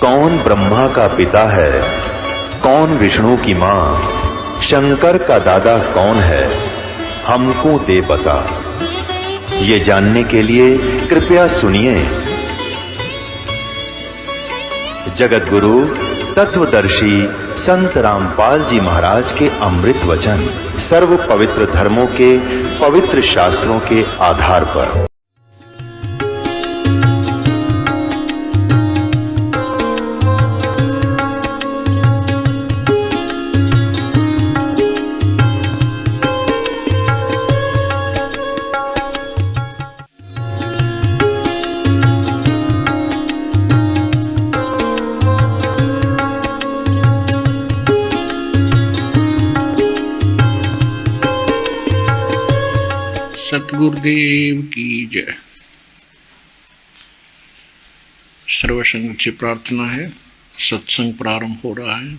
कौन ब्रह्मा का पिता है, कौन विष्णु की मां, शंकर का दादा कौन है, हमको दे बता। ये जानने के लिए कृपया सुनिए जगत गुरु तत्वदर्शी संत रामपाल जी महाराज के अमृत वचन सर्व पवित्र धर्मों के पवित्र शास्त्रों के आधार पर। सतगुरुदेव की जय। सर्वसंग से प्रार्थना है, सत्संग प्रारंभ हो रहा है।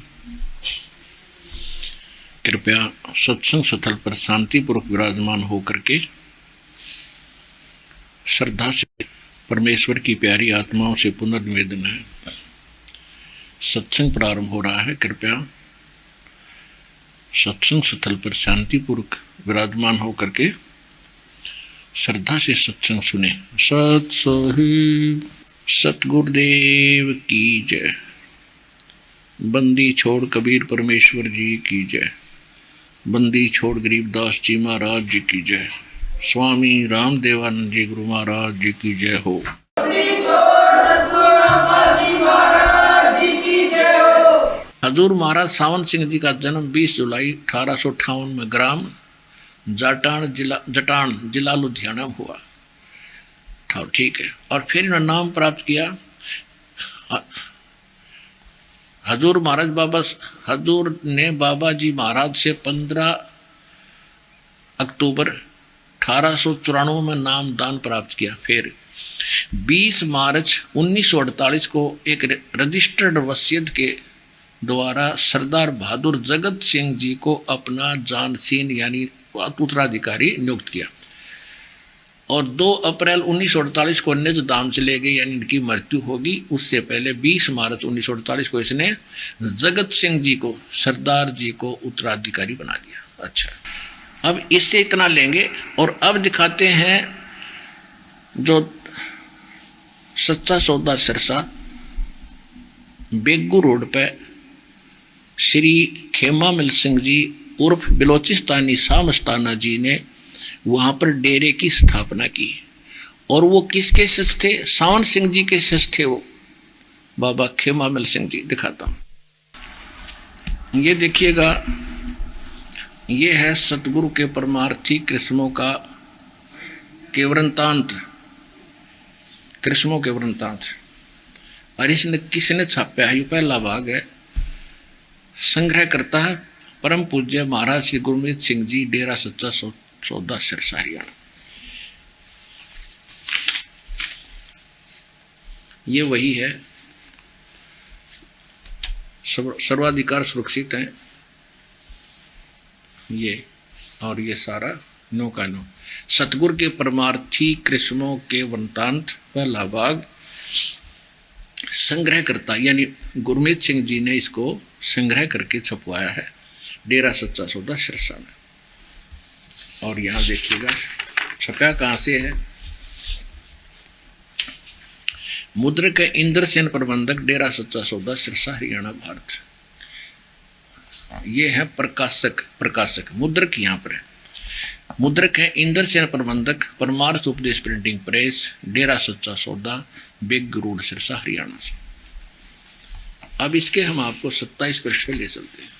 कृपया सत्संग स्थल पर शांतिपूर्वक विराजमान होकर के श्रद्धा से परमेश्वर की प्यारी आत्माओं से पुनर्निवेदन है, सत्संग प्रारंभ हो रहा है। कृपया सत्संग स्थल पर शांतिपूर्वक विराजमान होकर के श्रद्धा से सत्संग सुने। सत साहिब सतगुरुदेव की जय। बंदी छोड़ कबीर परमेश्वर जी की जय। बंदी छोड़ गरीबदास जी महाराज जी की जय। स्वामी रामदेवानंद जी गुरु महाराज जी की जय हो। हजूर महाराज सावन सिंह जी का जन्म 20 जुलाई 1858 में ग्राम जटान जिला लुधियाना में हुआ था। ठीक है। और फिर इन्होंने नाम प्राप्त किया। हजूर ने बाबा जी महाराज से 15 अक्टूबर 1894 में नाम दान प्राप्त किया। फिर 20 मार्च 1948 को एक रजिस्टर्ड वसीयत के द्वारा सरदार बहादुर जगत सिंह जी को अपना जानसीन यानी उत्तराधिकारी नियुक्त किया। और 2 अप्रैल 1948 को निज धाम से ले गए, यानी इनकी मृत्यु होगी उससे पहले 20 मार्च 1948 को इसने जगत सिंह जी को सरदार जी को उत्तराधिकारी बना दिया। अच्छा, अब इससे इतना लेंगे और अब दिखाते हैं जो सच्चा सौदा सिरसा बेगू रोड पे श्री खेमामल सिंह जी उर्फ बिलोचिस्तानी सामस्ताना जी ने वहां पर डेरे की स्थापना की। और वो किसके शिष्य थे? सावन सिंह जी के शिष्य थे वो, बाबा खेमामल सिंह जी। दिखाता हूं, ये देखिएगा, ये है सतगुरु के परमार्थी कृष्णों का के वृंतांत, कृष्णों के वृंतांत। और इसने किसने छापा है? ये पहला भाग है। संग्रह करता है परम पूज्य महाराज श्री गुरमीत सिंह जी, डेरा सच्चा सौदा सिरसा हरियाणा। ये वही है, सर्वाधिकार सुरक्षित है ये। और ये सारा नो का नो सतगुरु के परमार्थी कृष्णों के वृंतांत पहला भाग संग्रह करता, यानी गुरमीत सिंह जी ने इसको संग्रह करके छपवाया है डेरा सच्चा सौदा सिरसा में। और यहां देखिएगा छपा कहां से है। मुद्रक है इंद्रसेन प्रबंधक, डेरा सच्चा सौदा सिरसा हरियाणा भारत। ये है प्रकाशक मुद्रक यहां पर है। मुद्रक है इंद्रसेन प्रबंधक, परमार्थ उपदेश प्रिंटिंग प्रेस, डेरा सच्चा सौदा बेग रोड सिरसा हरियाणा से। अब इसके हम आपको 27 पृष्ठ पे ले चलते हैं।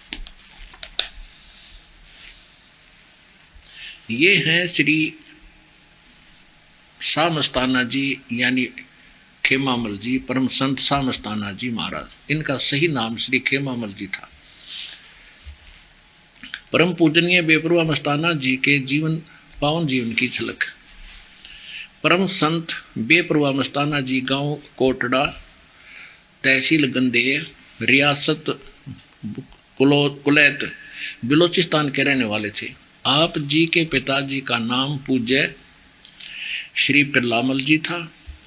ये हैं श्री सामस्ताना जी यानी खेमामल जी, परम संत सामस्ताना जी महाराज। इनका सही नाम श्री खेमामल जी था। परम पूजनीय बेपरवाह मस्ताना जी के जीवन पावन जीवन की झलक। परम संत बेपरवाह मस्ताना जी गांव कोटड़ा, तहसील गंदेय, रियासत कुलैत, बिलोचिस्तान के रहने वाले थे। आप जी के पिताजी का नाम पूज्य श्री पिरलामल जी था,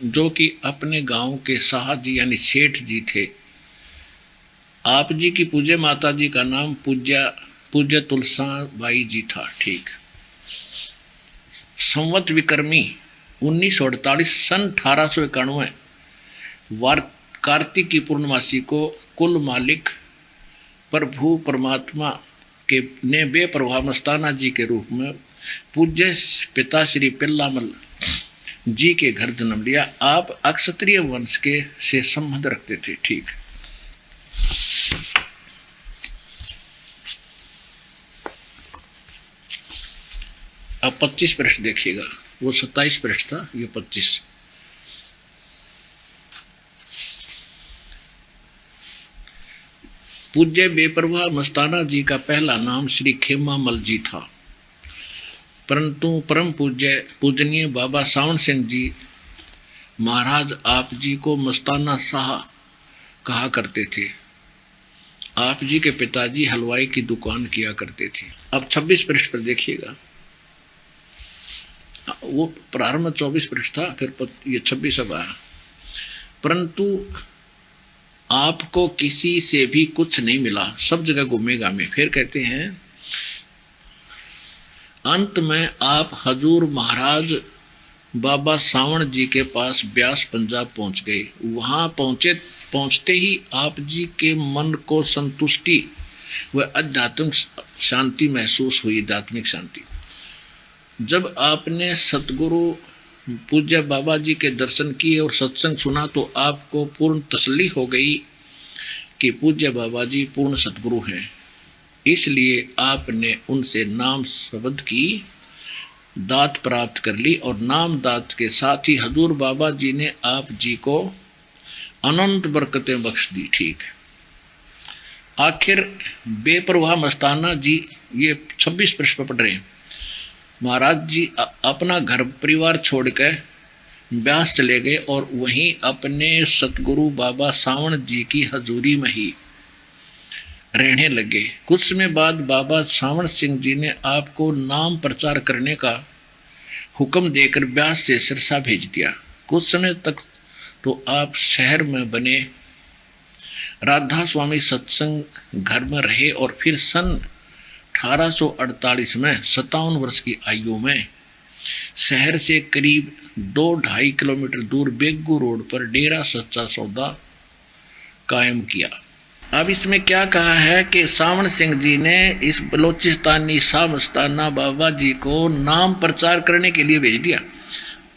जो कि अपने गांव के शाह जी यानी सेठ जी थे। आप जी की पूज्य माता जी का नाम पूज्य तुलसा बाई जी था। ठीक। संवत विक्रमी 1948 सन 1891 कार्तिक की पूर्णमासी को कुल मालिक प्रभु परमात्मा के ने बेप्रवाह मस्ताना जी के रूप में पूज्य पिता श्री पिल्लामल जी के घर जन्म लिया। आप अक्षत्रिय वंश के से संबंध रखते थे। ठीक। अब 25 प्रश्न देखिएगा, वो 27 प्रश्न था, ये 25। पूज्य बेपरवाह मस्ताना जी का पहला नाम श्री खेमामल जी था, परंतु परम पूजनीय बाबा सावन सिंह जी महाराज आप जी को मस्ताना शाह कहा करते थे। आप जी के पिताजी हलवाई की दुकान किया करते थे। अब 26 पृष्ठ पर देखिएगा, वो प्रारंभ में 24 पृष्ठ था, फिर ये 26 अब आया। परंतु आपको किसी से भी कुछ नहीं मिला, सब जगह घूमेगा में। फिर कहते हैं अंत में आप हजूर महाराज बाबा सावण जी के पास ब्यास पंजाब पहुंच गए। वहां पहुंचते ही आप जी के मन को संतुष्टि व आध्यात्मिक शांति महसूस हुई, आध्यात्मिक शांति। जब आपने सतगुरु पूज्य बाबा जी के दर्शन किए और सत्संग सुना तो आपको पूर्ण तसल्ली हो गई कि पूज्य बाबा जी पूर्ण सतगुरु हैं। इसलिए आपने उनसे नाम शब्द की दात प्राप्त कर ली और नाम दात के साथ ही हजूर बाबा जी ने आप जी को अनंत बरकतें बख्श दी। ठीक। आखिर बेपरवाह मस्ताना जी, ये 26 पृष्ठ पर पढ़ रहे हैं। महाराज जी अपना घर परिवार छोड़कर ब्यास चले गए और वहीं अपने सतगुरु बाबा सावण जी की हजूरी में ही रहने लगे। कुछ समय बाद बाबा सावण सिंह जी ने आपको नाम प्रचार करने का हुक्म देकर ब्यास से सिरसा भेज दिया। कुछ समय तक तो आप शहर में बने राधा स्वामी सत्संग घर में रहे और फिर सन 1848 में 57 वर्ष की आयु में शहर से करीब 2-2.5 किलोमीटर दूर बेगू रोड पर डेरा सच्चा सौदा कायम किया। अब इसमें क्या कहा है कि सावण सिंह जी ने इस बलोचिस्तानी शाह मस्ताना बाबा जी को नाम प्रचार करने के लिए भेज दिया।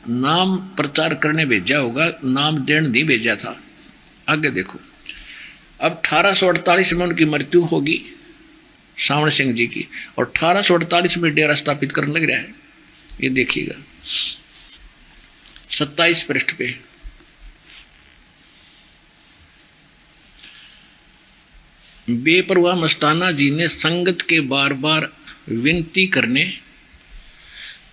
नाम प्रचार करने भेजा होगा, नाम देने नहीं भेजा था। आगे देखो, अब 1848 में उनकी मृत्यु होगी सावण सिंह जी की, और 1848 में डेरा स्थापित करने लग रहा है। ये देखिएगा 27 पृष्ठ पे। बेपरवाह मस्ताना जी ने संगत के बार बार विनती करने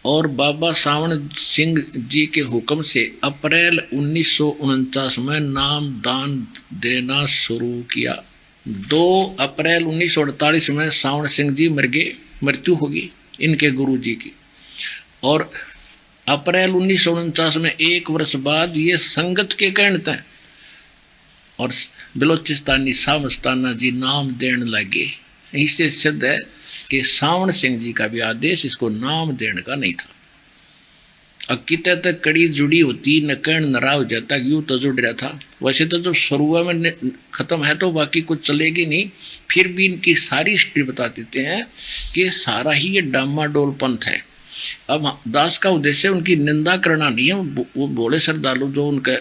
और बाबा सावण सिंह जी के हुक्म से अप्रैल 1949 में नाम दान देना शुरू किया। 2 अप्रैल 1948 में सावण सिंह जी मर गए, मृत्यु होगी इनके गुरु जी की, और अप्रैल 1949 में 1 वर्ष बाद ये संगत के कहने तय और बलोचिस्तानी शाह मस्ताना जी नाम देने लगे। इससे सिद्ध है कि सावण सिंह जी का भी आदेश इसको नाम देने का नहीं था। अब कितने तक कड़ी जुड़ी होती न कर्ण नरा हो जाता, यूं तो जुड़ रहा था। वैसे तो जब शुरू में खत्म है तो बाकी कुछ चलेगी नहीं, फिर भी इनकी सारी हिस्ट्री बता देते हैं कि सारा ही ये डामाडोल पंथ है। अब दास का उद्देश्य उनकी निंदा करना नहीं है। वो बोले श्रद्धालु जो उनके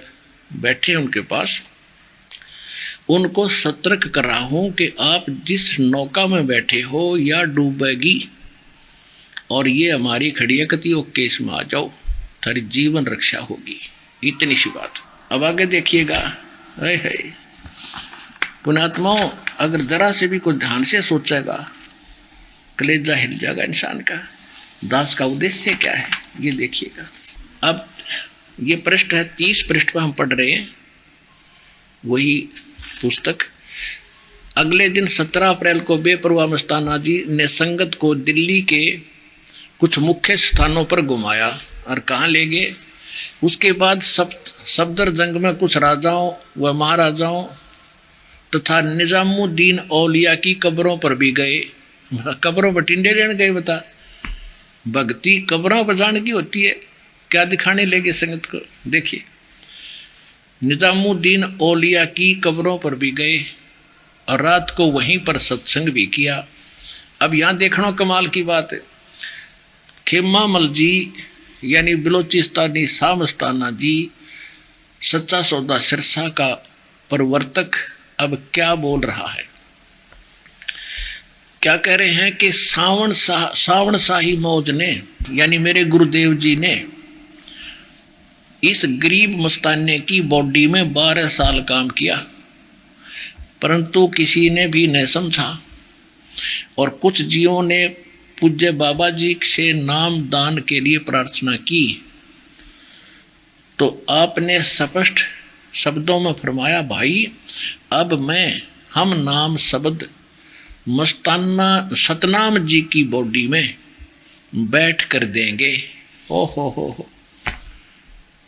बैठे हैं उनके पास, उनको सतर्क कर रहा हूं कि आप जिस नौका में बैठे हो या डूबेगी और ये हमारी खड़ी है, कति ओके इसमें आ जाओ, थारी जीवन रक्षा होगी। इतनी सी बात। अब आगे देखिएगा, है पुणात्माओं, अगर जरा से भी कुछ ध्यान से सोचेगा कलेजा हिल जाएगा इंसान का। दास का उद्देश्य क्या है ये देखिएगा। अब ये पृष्ठ है 30 पृष्ठ पर हम पढ़ रहे हैं वही पुस्तक। अगले दिन 17 अप्रैल को बेपरवाह मस्ताना जी ने संगत को दिल्ली के कुछ मुख्य स्थानों पर घुमाया और कहाँ ले गए। उसके बाद सफदर जंग में कुछ राजाओं व महाराजाओं तथा निजामुद्दीन औलिया की कब्रों पर भी गए। कब्रों पर टिंडे लेने गए, बता भक्ति कब्रों पर जाने की होती है, क्या दिखाने लेगे संगत को। देखिए, निजामुद्दीन औलिया की कब्रों पर भी गए और रात को वहीं पर सत्संग भी किया। अब यहाँ देखना कमाल की बात है, खेमा मल जी यानी बलोचिस्तानी शाह मस्ताना जी, सच्चा सौदा सिरसा का प्रवर्तक, अब क्या बोल रहा है, क्या कह रहे हैं कि सावण शाही मौज ने यानी मेरे गुरुदेव जी ने इस गरीब मस्ताने की बॉडी में 12 साल काम किया, परंतु किसी ने भी नहीं समझा। और कुछ जीवों ने पूज्य बाबा जी से नाम दान के लिए प्रार्थना की, तो आपने स्पष्ट शब्दों में फरमाया, भाई अब हम नाम शब्द मस्ताना सतनाम जी की बॉडी में बैठ कर देंगे। ओ हो।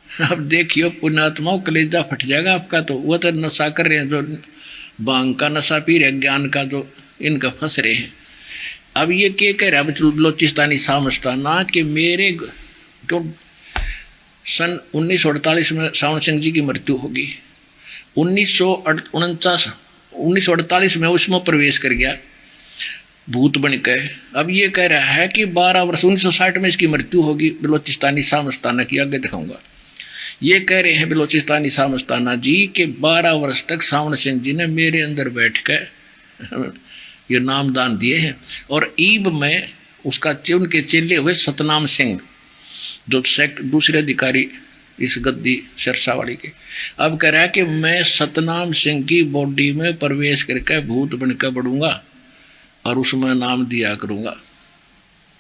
अब देखियो पुण्यात्माओं, कलेजा फट जाएगा आपका। तो वो तो नशा कर रहे हैं, जो भांग का नशा पी रहे, ज्ञान का जो इनका फंस रहे हैं। अब ये क्या कह रहा है बलोचिस्तानी शाह मस्ताना कि मेरे क्यों सन 1948 में सावन सिंह जी की मृत्यु होगी, 1948 में उसमें प्रवेश कर गया भूत बन के। अब ये कह रहा है कि 12 वर्ष 1960 में इसकी मृत्यु होगी बलोचिस्तानी शाह मस्ताना की, आगे दिखाऊंगा। ये कह रहे हैं बलोचिस्तानी शाह मस्ताना जी के 12 वर्ष तक सावन सिंह जी ने मेरे अंदर बैठ कर ये नाम दान दिए हैं। और ईब में उसका उनके चेले हुए सतनाम सिंह, जो दूसरे अधिकारी इस गद्दी सिरसा वाली के। अब कह रहा है कि मैं सतनाम सिंह की बॉडी में प्रवेश करके भूत बनकर बढ़ूंगा और उसमें नाम दिया करूंगा।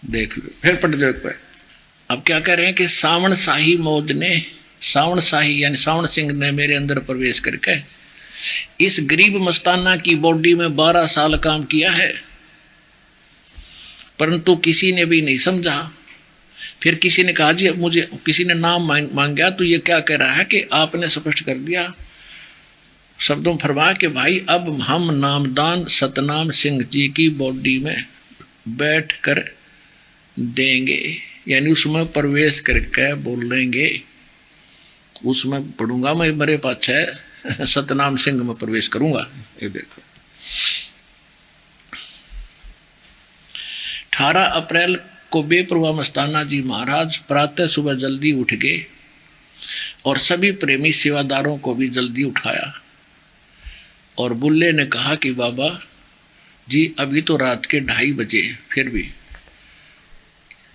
देख लो फिर पट दो पे। अब क्या कह रहे हैं कि सावन शाही मौज ने, सावन शाही यानी सावन सिंह ने मेरे अंदर प्रवेश करके इस गरीब मस्ताना की बॉडी में 12 साल काम किया है, परंतु किसी ने भी नहीं समझा। फिर किसी ने कहा जी मुझे, किसी ने नाम मांगा, तो ये क्या कह रहा है कि आपने स्पष्ट कर दिया शब्दों फरमा के भाई अब हम नामदान सतनाम सिंह जी की बॉडी में बैठ कर देंगे, यानी उसमें प्रवेश करके बोलेंगे, उसमें पढ़ूंगा मैं, मेरे पास है सतनाम सिंह में प्रवेश करूंगा। ये देखो 18 अप्रैल को बेपरवाह मस्ताना जी महाराज प्रातः सुबह जल्दी उठ गए और सभी प्रेमी सेवादारों को भी जल्दी उठाया। और बुल्ले ने कहा कि बाबा जी अभी तो रात के 2:30 बजे, फिर भी।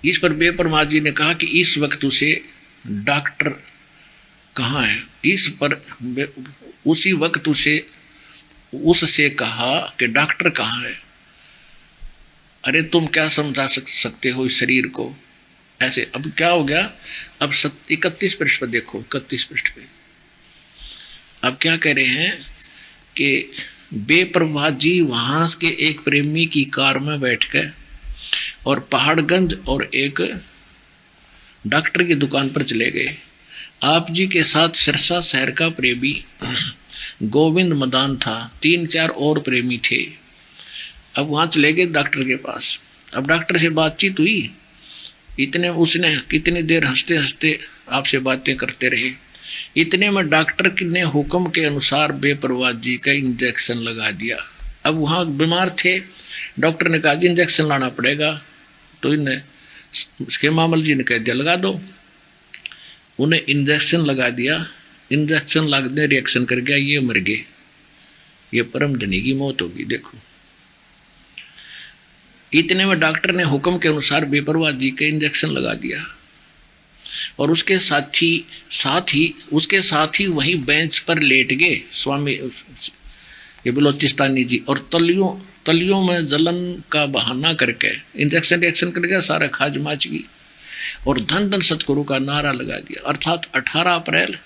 इस पर बेपरवाह जी ने कहा कि इस वक्त उसे डॉक्टर कहाँ है। इस पर उसी वक्त उससे कहा कि डॉक्टर कहाँ है। अरे तुम क्या समझा सकते हो इस शरीर को ऐसे। अब क्या हो गया, अब 31 पृष्ठ पर देखो, 31 पृष्ठ पे अब क्या कह रहे हैं कि बेपरवाह जी वहां के एक प्रेमी की कार में बैठ गए और पहाड़गंज और एक डॉक्टर की दुकान पर चले गए। आप जी के साथ सिरसा शहर का प्रेमी गोविंद मदान था, 3-4 और प्रेमी थे। अब वहाँ चले गए डॉक्टर के पास। अब डॉक्टर से बातचीत हुई, उसने कितनी देर हंसते हंसते आपसे बातें करते रहे। इतने में डॉक्टर ने हुक्म के अनुसार बेपरवाह जी का इंजेक्शन लगा दिया। अब वहाँ बीमार थे, डॉक्टर ने कहा जी इंजेक्शन लाना पड़ेगा, तो इन्हें खेमामल जी ने कह दिया लगा दो। उन्हें इंजेक्शन लगा दिया, इंजेक्शन लगने रिएक्शन कर गया, ये मर गए। ये परम धनी की मौत होगी। देखो इतने में डॉक्टर ने हुक्म के अनुसार बेपरवाह जी का इंजेक्शन लगा दिया और उसके साथ ही वहीं बेंच पर लेट गए स्वामी ये बलोचिस्तानी जी, और तलियों में जलन का बहाना करके इंजेक्शन रिएक्शन कर गया, सारा खाज माच गई और धन धन सतगुरु का नारा लगा दिया। अर्थात 18 अप्रैल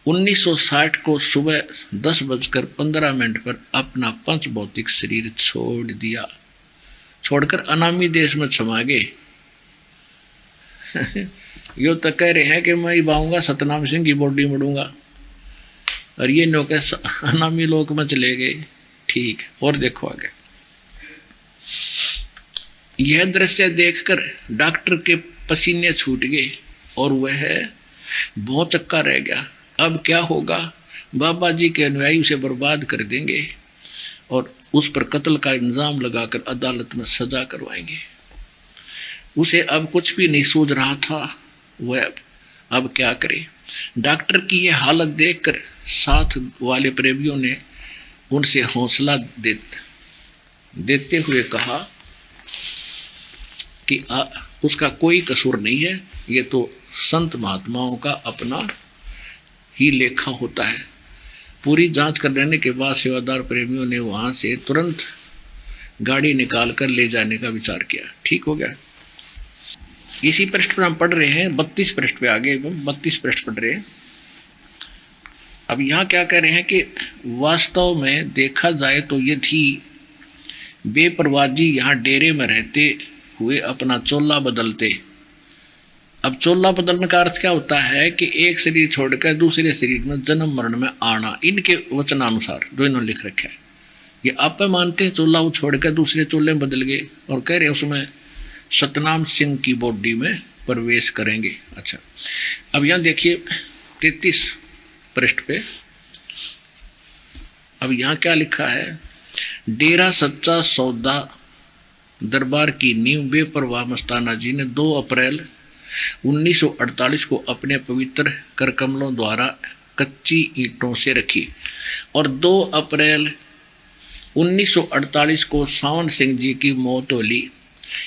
1960 को सुबह 10:15 पर अपना पंच भौतिक शरीर छोड़ दिया, छोड़कर अनामी देश में समा गए। यो तो कह रहे हैं कि मैं बाऊंगा सतनाम सिंह की बॉडी मरूंगा। और ये नौके अनामी लोक में चले गए। ठीक, और देखो आगे। यह दृश्य देखकर डॉक्टर के पसीने छूट गए और वह बहुत चक्का रह गया। अब क्या होगा? बाबा जी के अनुयायी उसे बर्बाद कर देंगे और उस पर कत्ल का इल्जाम लगाकर अदालत में सजा करवाएंगे। उसे अब कुछ भी नहीं सूझ रहा था, वह अब क्या करे। डॉक्टर की यह हालत देखकर साथ वाले प्रेमियों ने उनसे हौसला देते हुए कहा कि उसका कोई कसूर नहीं है, ये तो संत महात्माओं का अपना ही लेखा होता है। पूरी जांच कर लेने के बाद सेवादार प्रेमियों ने वहां से तुरंत गाड़ी निकाल कर ले जाने का विचार किया। ठीक हो गया। इसी पृष्ठ पर हम पढ़ रहे हैं, 32 पृष्ठ पे आगे 32 पृष्ठ पढ़ रहे हैं। अब यहाँ क्या कह रहे हैं कि वास्तव में देखा जाए तो यदि बेपरवाजी यहाँ डेरे में रहते हुए अपना चोला बदलते। अब चोला बदलने का अर्थ क्या होता है कि एक शरीर छोड़कर दूसरे शरीर में जन्म मरण में आना, इनके वचनानुसार जो इन्होंने लिख रखा है। ये आप मानते हैं चोला वो छोड़कर दूसरे चोले में बदल गए और कह रहे हैं उसमें सतनाम सिंह की बॉडी में प्रवेश करेंगे। अच्छा, अब यहाँ देखिए 33 पृष्ठ पे, अब यहाँ क्या लिखा है? डेरा सच्चा सौदा दरबार की नींव बेपरवाह मस्ताना जी ने 2 अप्रैल 1948 को अपने पवित्र कर कमलों द्वारा कच्ची ईंटों से रखी और 2 अप्रैल 1948 को सावन सिंह जी की मौत हो ली।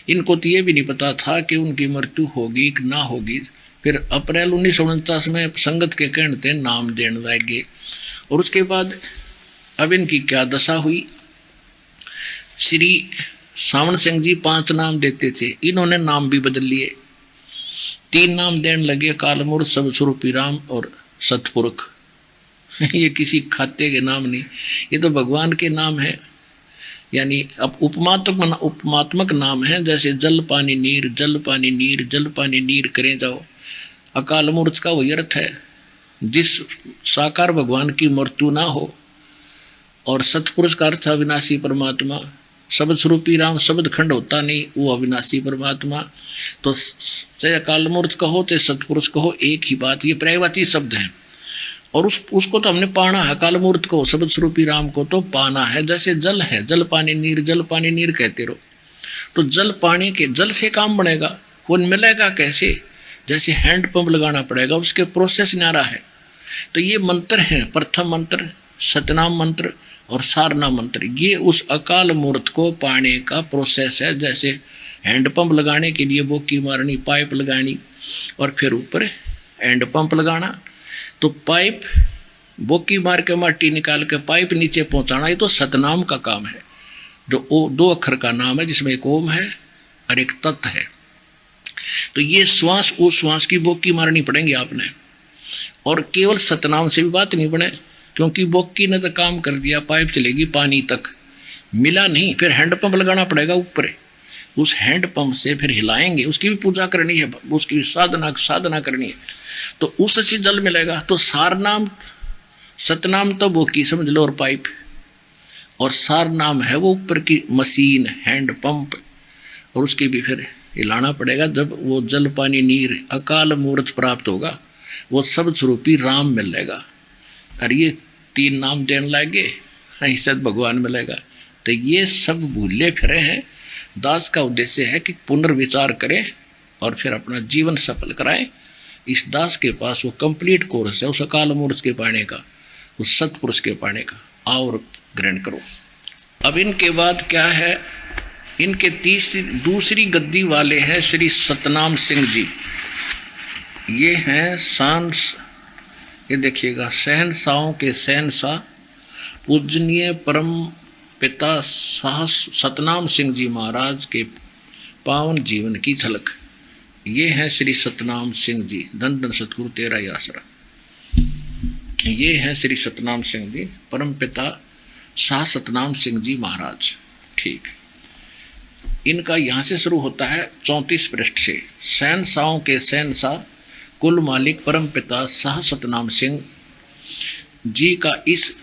इनको तो ये भी नहीं पता था कि उनकी मृत्यु होगी कि ना होगी। फिर अप्रैल 1949 में संगत के कहते नाम देने लगे और उसके बाद अब इनकी क्या दशा हुई। श्री सावन सिंह जी 5 नाम देते थे, इन्होंने नाम भी बदल लिए, 3 नाम देने लगे, कालमूर्त, सबस्वरूपी राम और सतपुरुष। ये किसी खाते के नाम नहीं, ये तो भगवान के नाम है। यानी अब उपमात्मक नाम है, जैसे जल पानी नीर, जल पानी नीर, जल पानी नीर करें जाओ। अकाल मूर्त का वही अर्थ है जिस साकार भगवान की मृत्यु ना हो, और सतपुरुष का अर्थ अविनाशी परमात्मा। शब्द स्वरूपी राम शब्द खंड होता नहीं, वो अविनाशी परमात्मा। तो चाहे अकाल मूर्त कहो चाहे सतपुरुष कहो, एक ही बात, ये पर्यायवाची शब्द है। और उसको तो हमने पाना है, काल मूर्त को, शब्द स्वरूपी राम को तो पाना है। जैसे जल है, जल पानी नीर, जल पानी नीर कहते रहो। तो जल पानी के जल से काम बनेगा, वो मिलेगा कैसे? जैसे हैंड पंप लगाना पड़ेगा, उसके प्रोसेस न्यारा है। तो ये मंत्र है, प्रथम मंत्र सतनाम मंत्र और सारनाम मंत्र, ये उस अकाल मूर्त को पाने का प्रोसेस है। जैसे हैंड पंप लगाने के लिए बोकी मारनी, पाइप लगानी और फिर ऊपर हैंड पंप लगाना। तो पाइप बोकी मार के माटी निकाल के पाइप नीचे पहुंचाना, ये तो सतनाम का काम है, जो 2 अक्षर का नाम है, जिसमें एक ओम है और एक तत् है। तो ये श्वास उस श्वास की बोकी मारनी पड़ेंगी आपने, और केवल सतनाम से भी बात नहीं बने, क्योंकि बोकी ने तो काम कर दिया, पाइप चलेगी पानी तक, मिला नहीं, फिर हैंड पंप लगाना पड़ेगा ऊपर। उस हैंड पंप से फिर हिलाएंगे, उसकी भी पूजा करनी है, उसकी भी साधना करनी है, तो उससे जल मिलेगा। तो सारनाम सतनाम तो बोकी समझ लो और पाइप, और सारनाम है वो ऊपर की मशीन हैंड पंप, और उसकी भी फिर हिलाना पड़ेगा। जब वो जल पानी नीर अकाल मूर्त प्राप्त होगा, वो सब स्वरूपी राम मिलेगा। और ये 3 नाम देने लगे, ऐसा भगवान मिलेगा। तो ये सब भूले फिरे हैं। दास का उद्देश्य है कि पुनर्विचार करें और फिर अपना जीवन सफल कराएं। इस दास के पास वो कंप्लीट कोर्स है, उस अकाल मूर्त के पाने का, उस सतपुरुष के पाने का। आओ और ग्रहण करो। अब इनके बाद क्या है? इनके दूसरी गद्दी वाले हैं श्री सतनाम सिंह जी। ये हैं ये देखिएगा, शहनशाहों के शहनशाह पूजनीय परम पिता सतनाम सिंह जी महाराज के पावन जीवन की झलक। ये हैं श्री सतनाम सिंह जी, धन धन सतगुरु तेरा ही आसरा। ये हैं श्री सतनाम सिंह जी, परम पिता शाह सतनाम सिंह जी महाराज। ठीक, इनका यहाँ से शुरू होता है 34 पृष्ठ से। शहनशाहों के शहनशाह कुल मालिक परम पिता शाह सतनाम सिंह जी का इस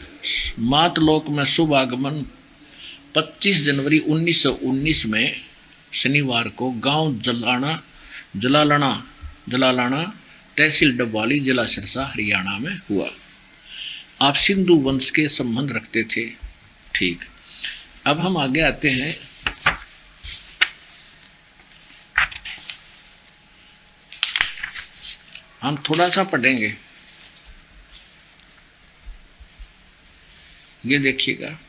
मातलोक में शुभ आगमन 25 जनवरी 1919 में शनिवार को गांव जलालाना तहसील डब्बाली जिला सिरसा हरियाणा में हुआ। आप सिंधु वंश के संबंध रखते थे। ठीक, अब हम आगे आते हैं। हम थोड़ा सा पढ़ेंगे, ये देखिएगा,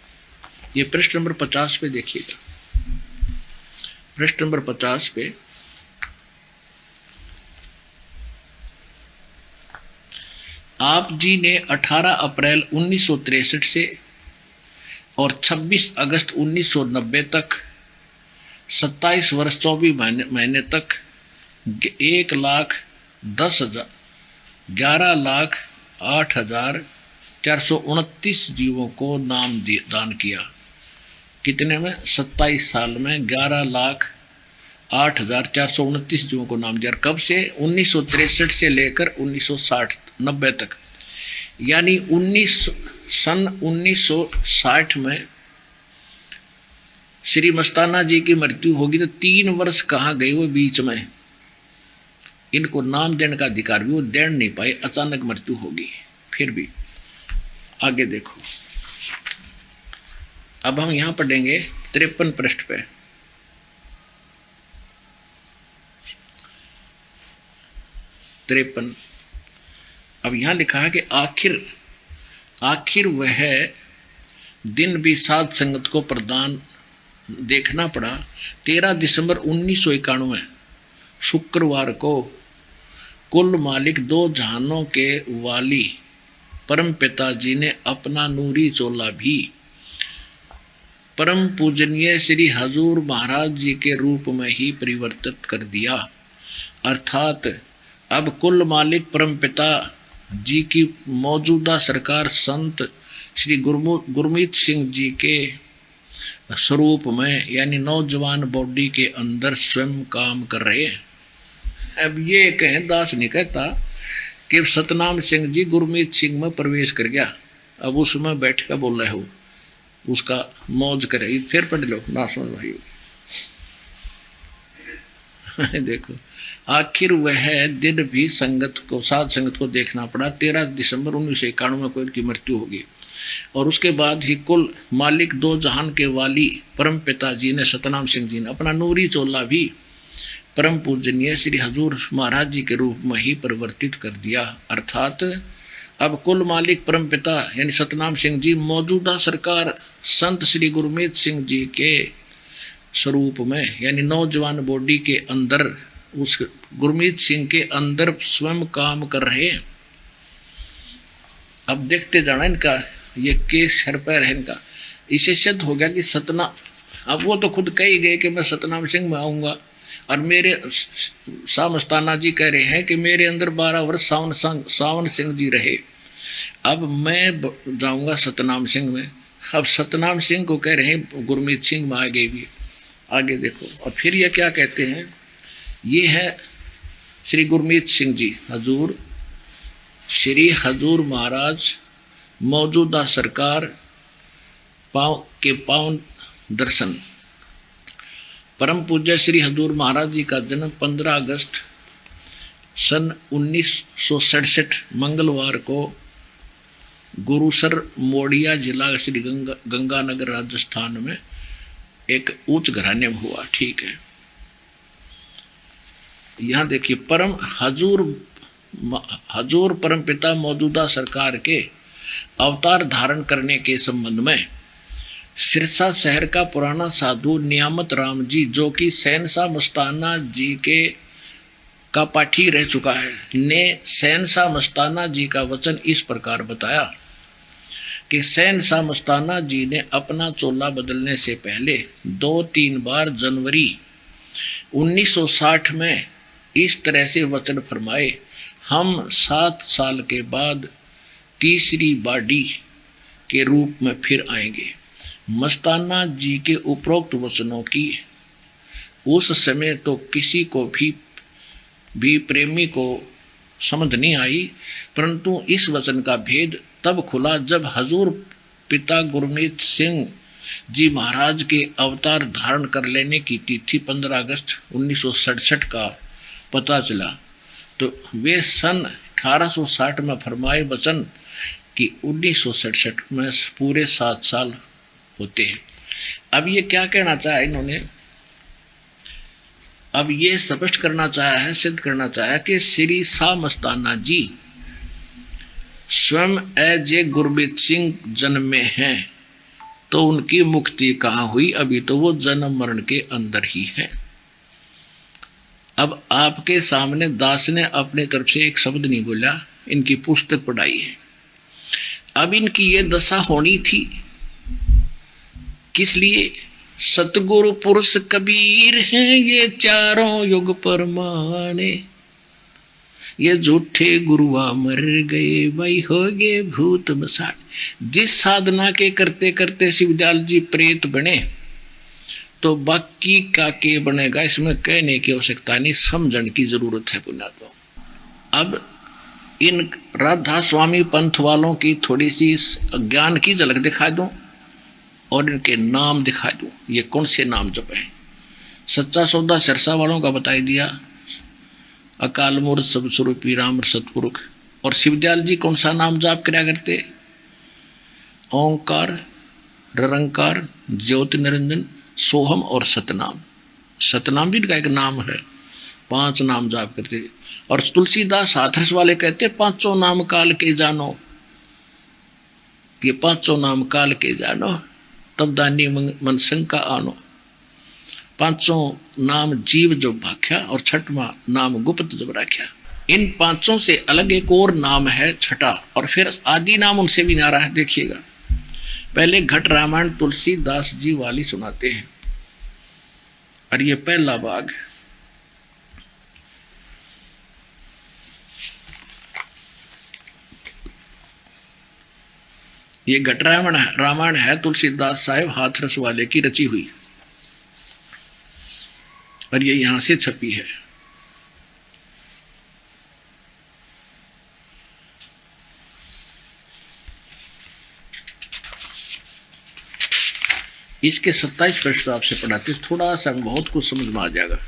ये पृष्ठ नंबर 50 पे देखिएगा। पृष्ठ नंबर 50 पे आप जी ने 18 अप्रैल 1963 से और 26 अगस्त 1990 तक 27 वर्ष 24 महीने तक 11,08,429 जीवों को नाम दान किया। कितने में? 27 साल में 11,08,429 जीवों को नाम दिया। कब से? 1963 से लेकर 1960-90 तक, यानी 1960 में श्री मस्ताना जी की मृत्यु होगी तो 3 वर्ष कहाँ गए वो बीच में। इनको नाम देने का अधिकार भी वो दे नहीं पाए, अचानक मृत्यु होगी। फिर भी आगे देखो, अब हम यहां पढ़ेंगे 53 पृष्ठ पे। 53, अब यहां लिखा है कि आखिर वह दिन भी साध संगत को प्रदान देखना पड़ा। 13 दिसंबर 1991 शुक्रवार को कुल मालिक 2 जहानों के वाली परम पिताजी ने अपना नूरी चोला भी परम पूजनीय श्री हजूर महाराज जी के रूप में ही परिवर्तित कर दिया। अर्थात अब कुल मालिक परम पिता जी की मौजूदा सरकार संत श्री गुरमीत सिंह जी के स्वरूप में, यानी नौजवान बॉडी के अंदर स्वयं काम कर रहे हैं। अब ये कहें, दास नहीं कहता कि सतनाम सिंह जी गुरमीत सिंह में प्रवेश कर गया, अब उसमें बैठ कर बोल रहे हो, उसका मौज करे। फिर पढ़ लो ना, समझ भाई। देखो, आखिर वह दिन भी साध संगत को देखना पड़ा। 13 दिसंबर 1991 में कोई की मृत्यु होगी और उसके बाद ही कुल मालिक 2 जहान के वाली परम पिताजी ने, सतनाम सिंह जी ने, अपना नूरी चोला भी परम पूजनीय श्री हजूर महाराज जी के रूप में ही परिवर्तित कर दिया। अर्थात अब कुल मालिक परम पिता यानी सतनाम सिंह जी मौजूदा सरकार संत श्री गुरमीत सिंह जी के स्वरूप में, यानी नौजवान बॉडी के अंदर, उस गुरमीत सिंह के अंदर स्वयं काम कर रहे हैं। अब देखते जाना इनका ये केस सर पैर है इनका। इसे सिद्ध हो गया कि अब वो तो खुद कह ही गए कि मैं सतनाम सिंह में आऊंगा, और मेरे शाह मस्ताना जी कह रहे हैं कि मेरे अंदर 12 वर्ष सावन सिंह जी रहे, अब मैं जाऊंगा सतनाम सिंह में। अब सतनाम सिंह को कह रहे हैं गुरमीत सिंह में आगे भी। आगे देखो, और फिर ये क्या कहते हैं, ये है श्री गुरमीत सिंह जी हजूर, श्री हजूर महाराज मौजूदा सरकार पावन दर्शन। परम पूज्य श्री हजूर महाराज जी का जन्म 15 अगस्त सन 1967 मंगलवार को गुरुसर मोड़िया जिला श्री गंगानगर राजस्थान में एक उच्च घराने में हुआ। ठीक है, यहाँ देखिए, परम हजूर परम पिता मौजूदा सरकार के अवतार धारण करने के संबंध में सिरसा शहर का पुराना साधु नियामत राम जी, जो कि सहनशाह मस्ताना जी का पाठी रह चुका है, ने सहनशाह मस्ताना जी का वचन इस प्रकार बताया कि सहनशाह मस्ताना जी ने अपना चोला बदलने से पहले 2-3 बार जनवरी 1960 में इस तरह से वचन फरमाए, हम 7 साल के बाद तीसरी बॉडी के रूप में फिर आएंगे। मस्ताना जी के उपरोक्त वचनों की उस समय तो किसी को भी प्रेमी को समझ नहीं आई, परंतु इस वचन का भेद तब खुला जब हजूर पिता गुरमीत सिंह जी महाराज के अवतार धारण कर लेने की तिथि 15 अगस्त 1967 का पता चला, तो वे सन 1860 में फरमाए वचन कि 1967 में पूरे 7 साल होते हैं। अब ये क्या कहना चाहा इन्होंने, अब ये स्पष्ट करना चाहा है, सिद्ध करना चाहा है कि श्री शाह मस्ताना जी स्वयं अजय गुरमीत सिंह जन्मे हैं, तो उनकी मुक्ति कहाँ हुई? अभी तो वो जन्म मरण के अंदर ही है। अब आपके सामने दास ने अपने तरफ से एक शब्द नहीं बोला, इनकी पुस्तक पढ़ाई है। अब इनकी ये दशा होनी थी किस लिए? सतगुरु पुरुष कबीर हैं ये चारों युग परमाने, ये झूठे गुरुआ मर गए भाई हो गए भूत मसान। जिस साधना के करते करते शिवदयाल जी प्रेत बने, तो बाकी का के बनेगा इसमें कहने की आवश्यकता नहीं, समझण की जरूरत है पुण्यात्मा। अब इन राधा स्वामी पंथ वालों की थोड़ी सी ज्ञान की झलक दिखा दूं और इनके नाम दिखा दूं, ये कौन से नाम जप हैं। सच्चा सौदा सिरसा वालों का बताई दिया, अकाल मूर्त सब स्वरूपी राम सतपुरुष। और शिवदयाल जी कौन सा नाम जाप कराया करते? ओंकार, निरंकार, ज्योति निरंजन, सोहम और सतनाम। सतनाम भी इनका एक नाम है, 5 नाम जाप करते। और तुलसीदास हाथरस वाले कहते 5 नाम काल के जानो, ये 5 नाम काल के जानो तब दानी मन शंका आनो। 5 नाम जीव जो भाख्या और 6वां नाम गुप्त जब राख्या। इन 5 से अलग एक और नाम है छठा, और फिर आदि नाम उनसे भी न्यारा है। देखिएगा, पहले घट रामायण तुलसीदास जी वाली सुनाते हैं, और ये पहला भाग। ये घट रामायण है तुलसीदास साहिब हाथरस वाले की रची हुई, और ये यहां से छपी है। इसके 27 पृष्ठ आपसे पढ़ाते, थोड़ा सा बहुत कुछ समझ में आ जाएगा।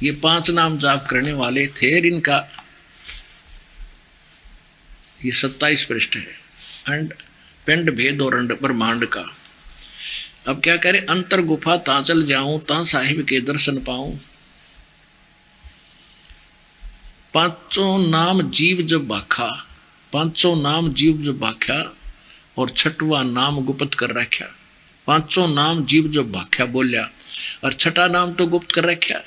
ये 5 नाम जाप करने वाले थे, इनका ये 27 पृष्ठ है। अंड पिंड भेद और अंड ब्रह्मांड का। अब क्या करें? अंतर गुफा ता चल जाऊं, ता साहिब के दर्शन पाऊं। 5 नाम जीव जब भाखा, 5 नाम जीव जब भाख्या, और 6वां नाम गुप्त कर रखा। 5 नाम जीव जो भाख्या बोलिया, और 6ठा नाम तो गुप्त कर रखा।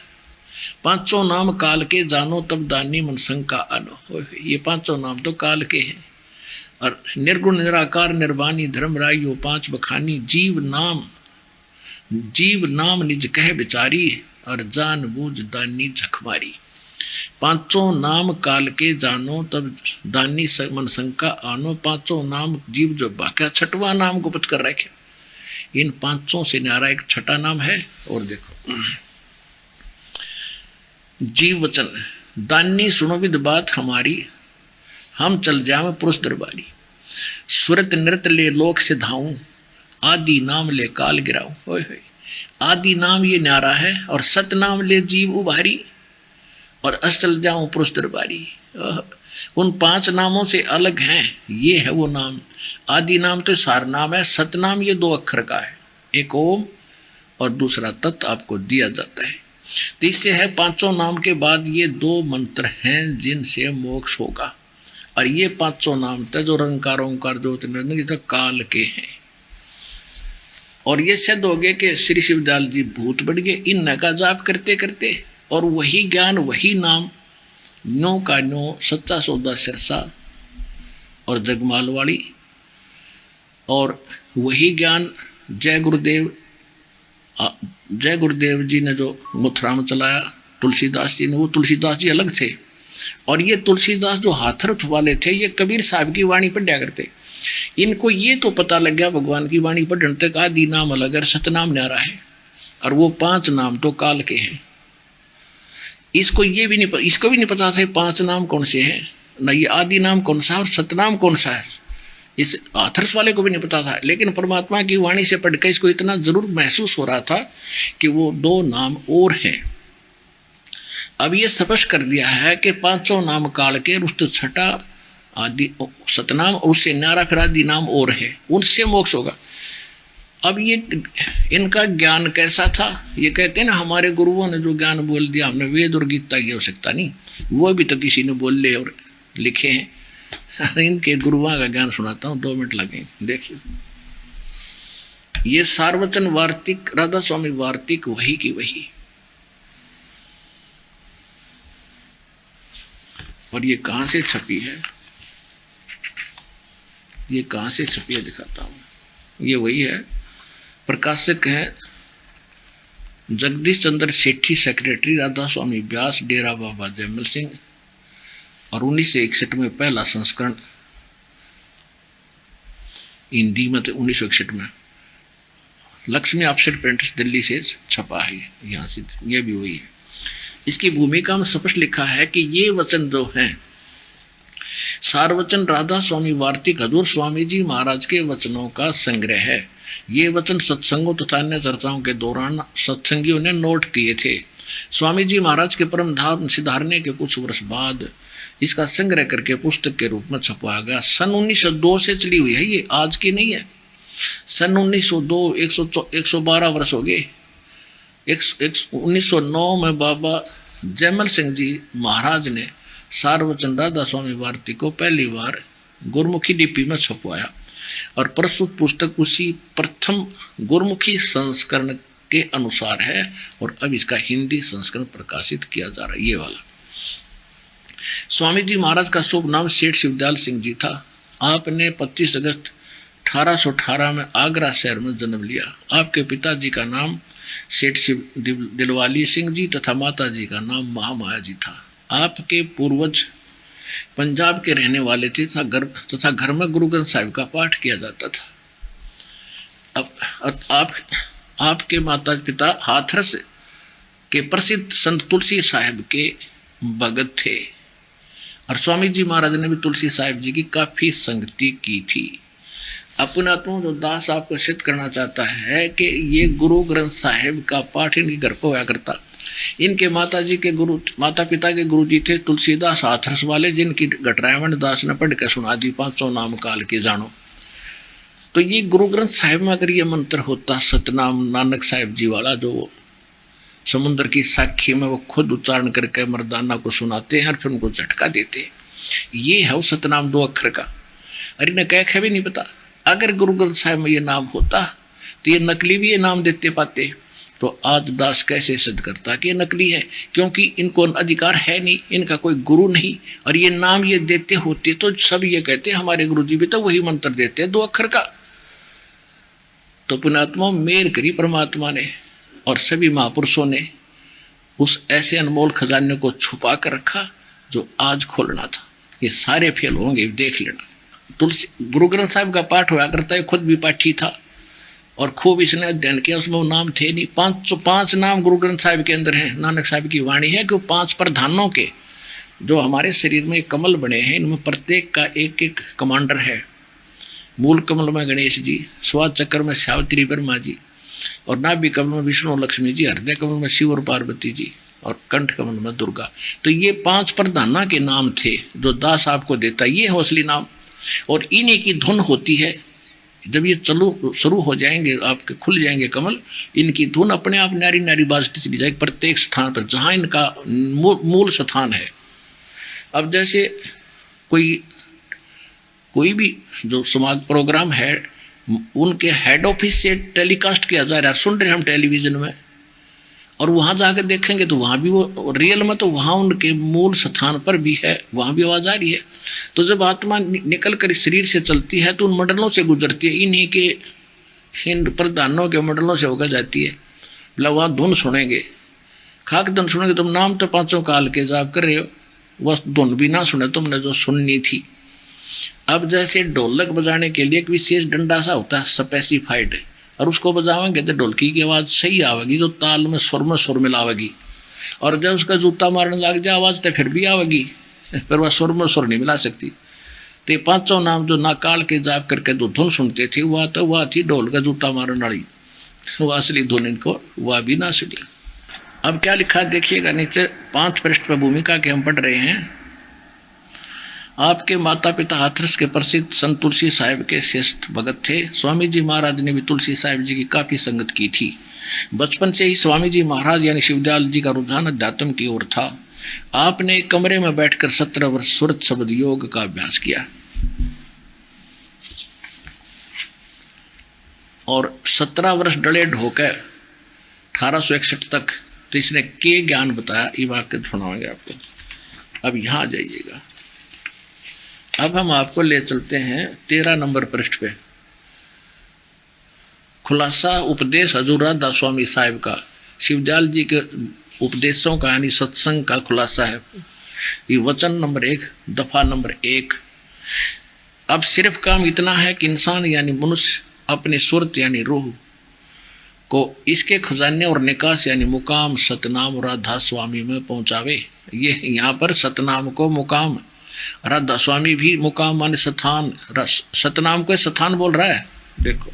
5 नाम काल के जानो तब दानी मन शंका आनो। ये 5 नाम तो काल के हैं। और निर्गुण निराकार निर्वाणी धर्मरायो 5 बखानी, जीव नाम निज कह बिचारी, और जान बूझ दानी झखमारी। 5 नाम काल के जानो तब दानी मन शंका आनो। 5 नाम जीव जो भाख्या, 6वां नाम गुप्त कर रखे। इन 5 से न्यारा एक 6ठा नाम है। और देखो, जीव वचन दानी सुनो विद बात हमारी, हम चल जावे पुरुष दरबारी। सुरत नृत ले लोक से धाऊं, आदि नाम ले काल गिराऊं। आदि नाम ये न्यारा है, और सत नाम ले जीव उभारी, और अस चल जाऊं पुरुष दरबारी। उन 5 नामों से अलग हैं, ये है वो नाम। आदि नाम तो सार नाम है, सतनाम ये 2 अक्षर का है, एक ओम और दूसरा तत् आपको दिया जाता है। तो इससे है 5 नाम के बाद ये 2 मंत्र हैं जिनसे मोक्ष होगा। और ये 5 नाम थे जो रंकार ओंकार ज्योति निरंजन, ये तो काल के हैं। और ये सिद्ध हो गए कि श्री शिवदयाल जी भूत बढ़ गए इन का जाप करते करते, और वही ज्ञान वही नाम नो का नो सच्चा सौदा सिरसा और जगमालवाड़ी, और वही ज्ञान जय गुरुदेव जी ने जो मथुरा में चलाया, तुलसीदास जी ने, वो तुलसीदास जी अलग थे। और ये तुलसीदास जो हाथरस वाले थे, ये कबीर साहब की वाणी पढ़ा करते। इनको ये तो पता लग गया भगवान की वाणी पढ़ने तक आदि नाम अलग है, सतनाम न्यारा है, और वो 5 नाम तो काल के हैं। इसको भी नहीं पता था 5 नाम कौन से हैं, ना ये आदि नाम कौन सा और सतनाम कौन सा है। इस हाथरस वाले को भी नहीं पता था, लेकिन परमात्मा की वाणी से पढ़कर इसको इतना जरूर महसूस हो रहा था कि वो दो नाम और हैं। अब ये स्पष्ट कर दिया है कि पांचों नाम काल के रुष्ट छठा आदि सतनाम और उससे न्यारा फिर आदि नाम और है, उनसे मोक्ष होगा। अब ये इनका ज्ञान कैसा था? ये कहते हैं ना, हमारे गुरुओं ने जो ज्ञान बोल दिया, हमने वेद और गीता की आवश्यकता नहीं, वो भी तो किसी ने बोल ले और लिखे हैं। इनके गुरुओं का ज्ञान सुनाता हूँ, 2 मिनट लगे, देखिए। ये सार्वचन वार्तिक, राधा स्वामी वार्तिक वही की वही, और ये कहां से छपी है, ये कहां से छपी है दिखाता हूं। ये वही है, प्रकाशक है जगदीश चंद्र सेठी, सेक्रेटरी राधा स्वामी व्यास, डेरा बाबा जयमल सिंह, और 1961 में पहला संस्करण हिंदी में, 1961 में लक्ष्मी ऑफसेट प्रिंटर्स दिल्ली से छपा है, यहाँ से, ये भी वही है। इसकी भूमिका में स्पष्ट लिखा है कि ये वचन जो हैं सार्वचन राधा स्वामी वार्तिक हजूर स्वामी जी महाराज के वचनों का संग्रह है। ये वचन सत्संगों तथा अन्य चर्चाओं के दौरान सत्संगियों ने नोट किए थे। स्वामी जी महाराज के परम धाम सिधारने के कुछ वर्ष बाद इसका संग्रह करके पुस्तक के रूप में छपवाया गया। सन 1902 से चली हुई है, ये आज की नहीं है। सन 1902, 112 वर्ष हो गए। 1909 में बाबा जयमल सिंह जी महाराज ने सार्वचन राधा स्वामी वार्तिक को पहली बार गुरमुखी लिपि में छपवाया, और प्रस्तुत पुस्तक उसी प्रथम गुरमुखी संस्करण के अनुसार है, और अब इसका हिंदी संस्करण प्रकाशित किया जा रहा है, ये वाला। स्वामी जी महाराज का शुभ नाम सेठ शिवदयाल सिंह जी था। आपने 25 अगस्त 1818 में आगरा शहर में जन्म लिया। आपके पिताजी का नाम सेठ शिव दिलवाली सिंह जी तथा माता जी का नाम महामाया जी था। आपके पूर्वज पंजाब के रहने वाले थे तथा घर में गुरु ग्रंथ साहिब का पाठ किया जाता था। अब आपके माता पिता हाथरस के प्रसिद्ध संत तुलसी साहिब के भगत थे, और स्वामी जी महाराज ने भी तुलसी साहिब जी की काफी संगति की थी। अपने आत्मा जो दास आपको सिद्ध करना चाहता है कि ये गुरु ग्रंथ साहिब का पाठ इनके घर को हुआ करता। इनके माता पिता के गुरु जी थे तुलसीदास हाथरस वाले, जिनकी घटरायण दास ने पढ़ कर सुना दी, 500 नाम काल के जानो। तो ये गुरु ग्रंथ साहिब में अगर ये मंत्र होता, सतनाम नानक साहिब जी वाला, जो समुद्र की साखी में वो खुद उच्चारण करके मर्दाना को सुनाते हैं और फिर उनको झटका देते, ये है वो सतनाम 2 अक्षर का। अरे इन्हें कह भी नहीं पता। अगर गुरु ग्रंथ साहिब में ये नाम होता तो ये नकली भी ये नाम देते पाते। तो आज दास कैसे सिद्ध करता कि ये नकली है, क्योंकि इनको अधिकार है नहीं, इनका कोई गुरु नहीं, और ये नाम ये देते होते तो सब ये कहते हमारे गुरु जी भी तो वही मंत्र देते हैं 2 अक्षर का। तो पुण्यात्मा मेर करी परमात्मा ने और सभी महापुरुषों ने उस ऐसे अनमोल खजाने को छुपा कर रखा जो आज खोलना था। ये सारे फेल होंगे, देख लेना। तुलसी गुरु ग्रंथ साहिब का पाठ हुआ करता है, खुद भी पाठी था और खूब इसने अध्ययन किया। उसमें वो नाम थे नहीं, 5 नाम गुरु ग्रंथ साहिब के अंदर है। नानक साहिब की वाणी है कि 5 प्रधानों के जो हमारे शरीर में कमल बने हैं, इनमें प्रत्येक का एक एक कमांडर है। मूल कमल में गणेश जी, स्वाद चक्र में सावित्री ब्रह्मा जी, और नाभि कमल में विष्णु लक्ष्मी जी, हृदय कमल में शिव और पार्वती जी, और कंठ कमल में दुर्गा। तो ये 5 प्रधाना के नाम थे जो दास आपको देता। ये है असली नाम, और इन्हीं की धुन होती है। जब ये शुरू हो जाएंगे, आपके खुल जाएंगे कमल, इनकी धुन अपने आप नारी नारी बाजती चली जाएगी प्रत्येक स्थान पर जहाँ इनका मूल स्थान है। अब जैसे कोई भी जो समाज प्रोग्राम है, उनके हेड ऑफिस से टेलीकास्ट किया जा रहा है, सुन रहे हम टेलीविजन में, और वहाँ जाकर देखेंगे तो वहाँ भी वो रियल में, तो वहाँ उनके मूल स्थान पर भी है, वहाँ भी आवाज़ आ रही है। तो जब आत्मा निकल कर शरीर से चलती है तो उन मंडलों से गुजरती है, इन्हीं के इन प्रधानों के मंडलों से होकर जाती है। मतलब वहाँ धुन सुनेंगे, खाक धुन सुनेंगे। तुम नाम तो 500 काल के जाप कर रहे हो, बस धुन भी ना सुने तुमने जो सुननी थी। अब जैसे ढोलक बजाने के लिए एक विशेष डंडा सा होता है स्पेसिफाइड, और उसको बजावेंगे तो ढोलकी की आवाज़ सही आवेगी, जो ताल में सुर मिलावेगी। और जब उसका जूता मारने लग जाए आवाज़ तो फिर भी आवेगी, फिर वह सुर में सुर नहीं मिला सकती। ते पांचों नाम जो नाकाल के जाप करके जो धुन सुनते थे वह थी ढोल का जूता मारने वाली, वह असली धुन इनको वह भी ना सुनी। अब क्या लिखा देखिएगा नीचे 5 पृष्ठ पर भूमिका के हम पढ़ रहे हैं। आपके माता पिता हाथरस के प्रसिद्ध संत तुलसी साहिब के श्रेष्ठ भगत थे। स्वामी जी महाराज ने भी तुलसी साहिब जी की काफी संगत की थी। बचपन से ही स्वामी जी महाराज यानी शिवदयाल जी का रुझान अध्यात्म की ओर था। आपने एक कमरे में बैठकर 17 वर्ष सुरत शब्द योग का अभ्यास किया और 17 वर्ष डले ढोकर 1861 तक तो इसने के ज्ञान बताया। ये वाक्य सुनाएंगे आपको। अब यहां आ जाइएगा। अब हम आपको ले चलते हैं 13 नंबर पृष्ठ पे। खुलासा उपदेश हजूर दास स्वामी साहिब का, शिवदयाल जी के उपदेशों का यानी सत्संग का खुलासा है। ये वचन नंबर 1 दफा नंबर 1। अब सिर्फ काम इतना है कि इंसान यानी मनुष्य अपने सुरत यानी रूह को इसके खजाने और निकास यानी मुकाम सतनाम राधा स्वामी में पहुंचावे। ये यहाँ पर सतनाम को मुकाम, राधा स्वामी भी मुकाम माने स्थान, सतनाम को स्थान बोल रहा है, देखो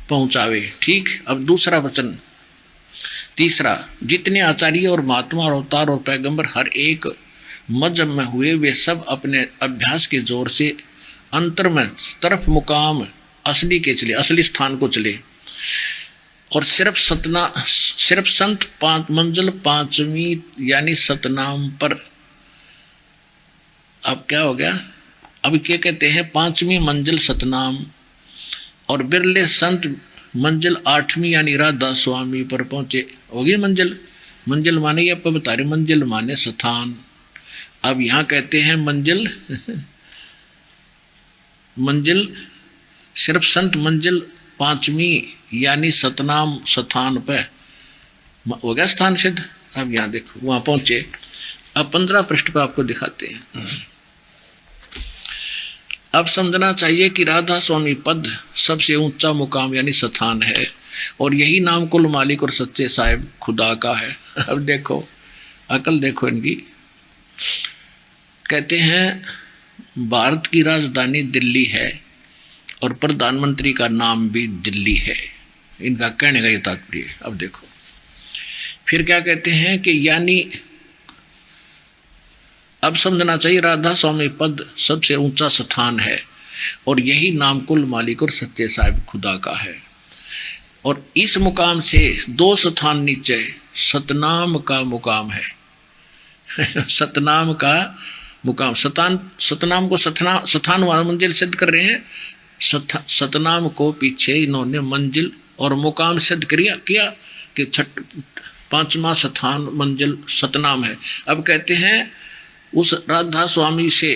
पहुंचावे। ठीक। अब दूसरा वचन 3, जितने आचार्य और महात्मा और अवतार और पैगंबर हर एक मजहब में हुए वे सब अपने अभ्यास के जोर से अंतर में तरफ मुकाम असली के चले, असली स्थान को चले और सिर्फ संत 5 मंजिल 5वीं यानी सतनाम पर। अब क्या हो गया? अब क्या कहते हैं 5वीं मंजिल सतनाम और बिरले संत मंजिल 8वीं यानी राधा स्वामी पर पहुंचे। होगी मंजिल, मंजिल माने ये बता रहे, मंजिल माने स्थान। अब यहां कहते हैं मंजिल मंजिल सिर्फ संत मंजिल 5वीं यानी सतनाम स्थान पे हो गया स्थान सिद्ध। अब यहां देखो वहां पहुंचे। अब 15 पृष्ठ पे आपको दिखाते हैं। अब समझना चाहिए कि राधा स्वामी पद सबसे ऊंचा मुकाम यानी स्थान है और यही नाम कुल मालिक और सच्चे साहिब खुदा का है। अब देखो अकल देखो इनकी। कहते हैं भारत की राजधानी दिल्ली है और प्रधानमंत्री का नाम भी दिल्ली है। इनका कहने का ये तात्पर्य है। अब देखो फिर क्या कहते हैं कि यानी अब समझना चाहिए राधा स्वामी पद सबसे ऊंचा स्थान है और यही नाम कुल मालिक और सच्चे साहिब खुदा का है। और इस मुकाम से 2 स्थान नीचे सतनाम का मुकाम है। सतनाम का मुकाम, सतनाम को स्थान वाला मंजिल सिद्ध कर रहे हैं। सतनाम को पीछे इन्होंने मंजिल और मुकाम सिद्ध किया कि 5वां स्थान मंजिल सतनाम है। अब कहते हैं उस राधा स्वामी से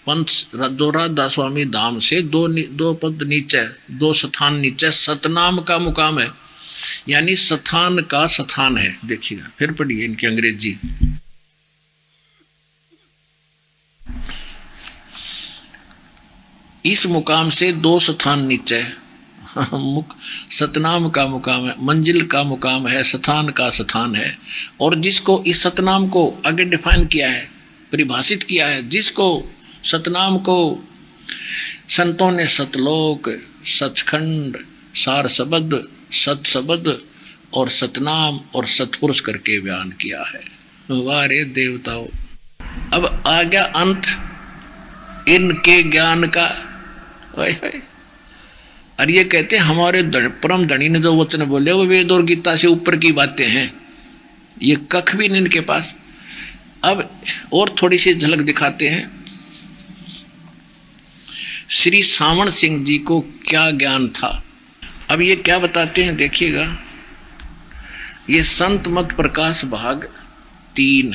जो राधा स्वामी धाम से 2 पद नीचे 2 स्थान नीचे सतनाम का मुकाम है यानी स्थान का स्थान है। देखिएगा फिर पढ़िए इनकी अंग्रेजी। इस मुकाम से 2 स्थान नीचे सतनाम का मुकाम है, मंजिल का मुकाम है, स्थान का स्थान है। और जिसको इस सतनाम को आगे डिफाइन किया है, परिभाषित किया है, जिसको सतनाम को संतों ने सतलोक, सचखंड, सार शब्द, सत शब्द और सतनाम और सतपुरुष करके बयान किया है। वाह रे देवताओं। अब आ गया अंत इनके ज्ञान का। और ये कहते हैं हमारे परम धनी ने जो वचन बोले वो वेद और गीता से ऊपर की बातें हैं, ये कख भी नहीं इनके पास। अब और थोड़ी सी झलक दिखाते हैं श्री सावण सिंह जी को क्या ज्ञान था। अब ये क्या बताते हैं देखिएगा। ये संत मत प्रकाश भाग 3,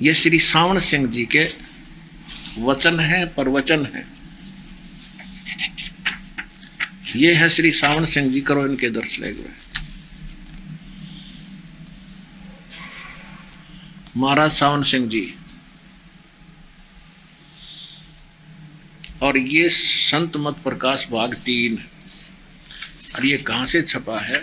ये श्री सावण सिंह जी के वचन है, प्रवचन है। ये है श्री सावण सिंह जी, करो इनके दर्शन एक बार। महाराज सावन सिंह जी। और ये संत मत प्रकाश भाग 3। और ये कहां से छपा है?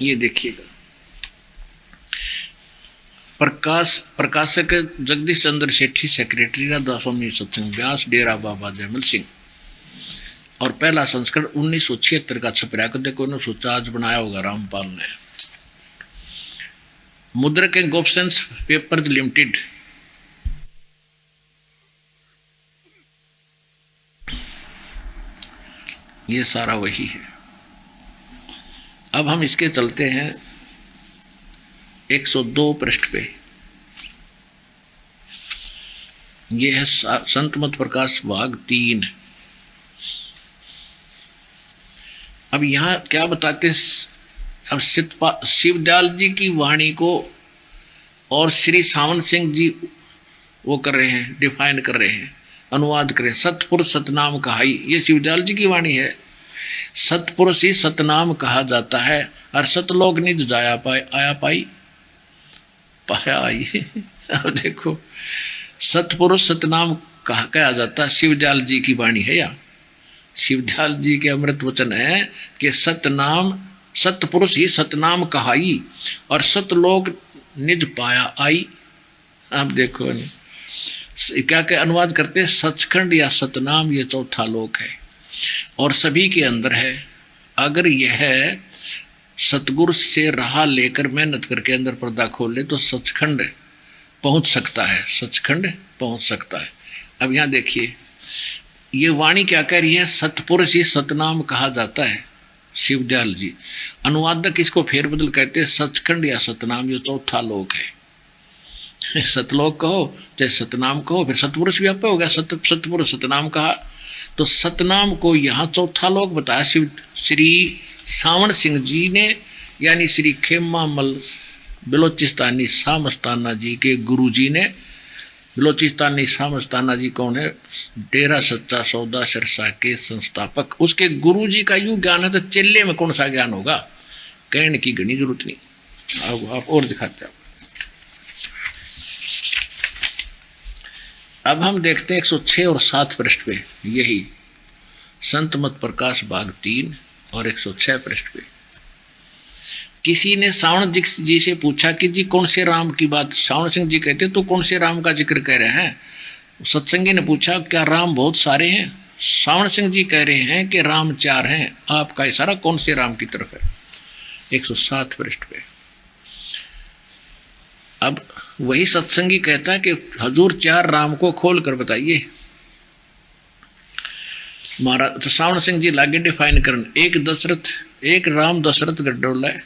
ये देखिएगा, प्रकाशक जगदीश चंद्र सेठी, सेक्रेटरी राधा स्वामी सत्संग व्यास, डेरा बाबा जयमल सिंह। और पहला संस्करण 1976 का छपरा को देखो, 1904 आज बनाया होगा रामपाल ने। मुद्रक है गोपसेंस पेपर्स लिमिटेड। ये सारा वही है। अब हम इसके चलते हैं 102 पृष्ठ पे। ये है संत मत प्रकाश भाग 3। अब यहां क्या बताते हैं, अब शिवदयाल जी की वाणी को और श्री सावन सिंह जी वो कर रहे हैं, डिफाइन कर रहे हैं, अनुवाद कर रहे हैं। सतपुरुष सतनाम कहाई, ये शिवदयाल जी की वाणी है। सतपुरुष ही सतनाम कहा जाता है, और सतलोक निज जाया पाए आया पाई पाया आई। अब देखो, सतपुरुष सतनाम कहा जाता है, शिवदयाल जी की वाणी है या शिवदयाल जी के अमृत वचन है कि सतनाम, सतपुरुष ही सतनाम कहाई और सतलोक निज पाया आई। अब देखो क्या क्या अनुवाद करते हैं, सचखंड या सतनाम ये चौथा लोक है और सभी के अंदर है। अगर यह सतगुरु से राह लेकर मेहनत करके अंदर पर्दा खोल ले तो सचखंड पहुंच सकता है, सचखंड पहुंच सकता है। अब यहां देखिए, ये वाणी क्या कह रही है, सतपुरुष ही सतनाम कहा जाता है, शिवदयाल जी। अनुवादक इसको फेरबदल कहते हैं, सचखंड या सतनाम ये चौथा लोक है। सतलोक कहो चाहे सतनाम कहो, फिर सतपुरुष भी आप हो गया, सतपुरुष सतनाम कहा तो सतनाम को यहाँ चौथा लोक बताया श्री सावन सिंह जी ने, यानी श्री खेमा मल बलोचिस्तानी सामस्ताना जी के गुरु जी ने। बलोचिस्तानी सामस्ताना जी कौन है, डेरा सच्चा सौदा सिरसा के संस्थापक, उसके गुरु जी का यूं ज्ञान है तो चेले में कौन सा ज्ञान होगा, कहने की घनी जरूरत नहीं। आप और दिखाते हैं। अब हम देखते हैं 106 और 7 पृष्ठ पे, यही संत मत प्रकाश भाग 3 और 106 पृष्ठ पे। किसी ने सावण जी से पूछा कि जी कौन से राम की बात, सावण सिंह जी कहते तो कौन से राम का जिक्र कह रहे हैं। सत्संगी ने पूछा क्या राम बहुत सारे हैं। सावण सिंह जी कह रहे हैं कि राम 4 हैं, आपका इशारा कौन से राम की तरफ है। 107 पृष्ठ पे। अब वही सत्संगी कहता है कि हजूर 4 राम को खोल कर बताइए। महाराज तो सावण सिंह जी लागे डिफाइन करन, एक दशरथ, एक राम दशरथ गढ़ डोला है,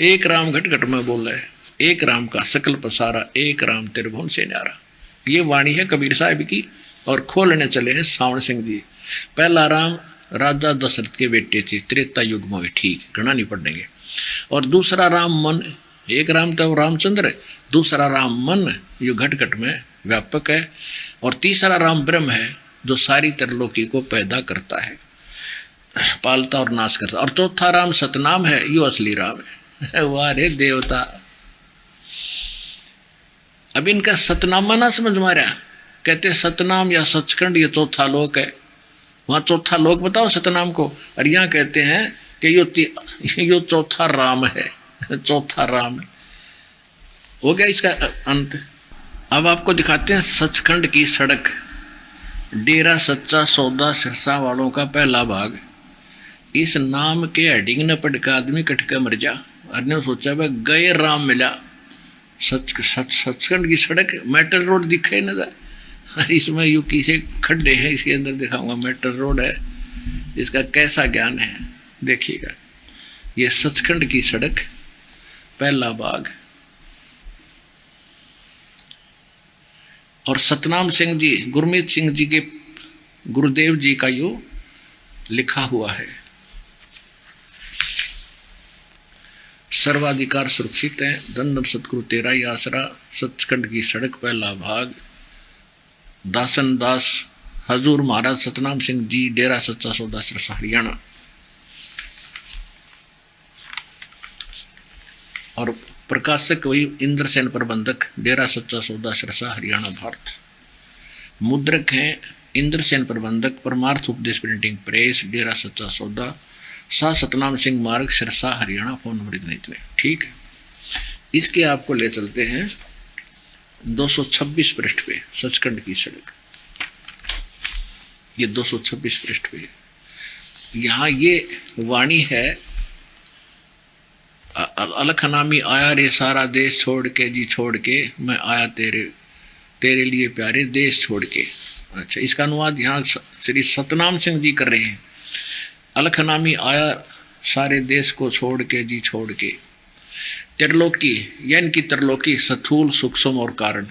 एक राम घट घट में बोला है, एक राम का सकल पसारा, एक राम त्रिभुवन से न्यारा। ये वाणी है कबीर साहब की और खोलने चले हैं सावण सिंह जी। पहला राम राजा दशरथ के बेटे थे, त्रेता युग में, ठीक गणा नहीं पढ़ेंगे। और दूसरा राम मन, एक राम तो रामचंद्र है, दूसरा राम मन जो घट घट में व्यापक है, और तीसरा राम ब्रह्म है जो सारी त्रिलोकी को पैदा करता है, पालता और नाश करता। और चौथा राम सतनाम है, यो असली राम है। वाह रे देवता, अब इनका सतनामा ना समझ मारा, कहते सतनाम या सचखंड ये चौथा लोक है। वहां चौथा लोक बताओ सतनाम को, और यहाँ कहते हैं कि यो चौथा राम है, चौथा राम हो गया इसका अंत। अब आपको दिखाते हैं सचखंड की सड़क, डेरा सच्चा सौदा सिरसा वालों का पहला भाग। इस नाम के हेडिंग न पढ़ के आदमी कटका मर जा। अरे सोचा भाई गए राम मिला, सचखंड की सड़क, मेटल रोड दिखे न था। इसमें यू किसे खड्डे हैं, इसके अंदर दिखाऊंगा मेटल रोड है, इसका कैसा ज्ञान है देखिएगा। ये सचखंड की सड़क पहला भाग। और सतनाम सिंह जी, गुरमीत सिंह जी के गुरुदेव जी का यो लिखा हुआ है। सर्वाधिकार सुरक्षित है, धन धन सतगुरु तेरा ही आसरा, सचखंड की सड़क पहला भाग। दासन दास हजूर महाराज सतनाम सिंह जी, डेरा सच्चा सौदा सिरसा हरियाणा। और प्रकाशक वही इंद्रसेन प्रबंधक, डेरा सच्चा सौदा सिरसा हरियाणा भारत। मुद्रक हैं इंद्रसेन प्रबंधक, परमार्थ उपदेश प्रिंटिंग प्रेस, डेरा सच्चा सौदा सा सतनाम सिंह मार्ग, सिरसा, हरियाणा। फोन नंबर इतने। ठीक है, इसके आपको ले चलते हैं 226 पृष्ठ पे, सचखंड की सड़क। ये 226 पृष्ठ पे यहाँ ये वाणी है, अलख नामी आया रे सारा देश छोड़ के, जी छोड़ के मैं आया तेरे लिए प्यारे देश छोड़ के। अच्छा, इसका अनुवाद यहाँ श्री सतनाम सिंह जी कर रहे हैं। अलख नामी आया सारे देश को छोड़ के, जी छोड़ के। त्रिलोकी यानी कि त्रिलोकी, स्थूल, सूक्ष्म और कारण।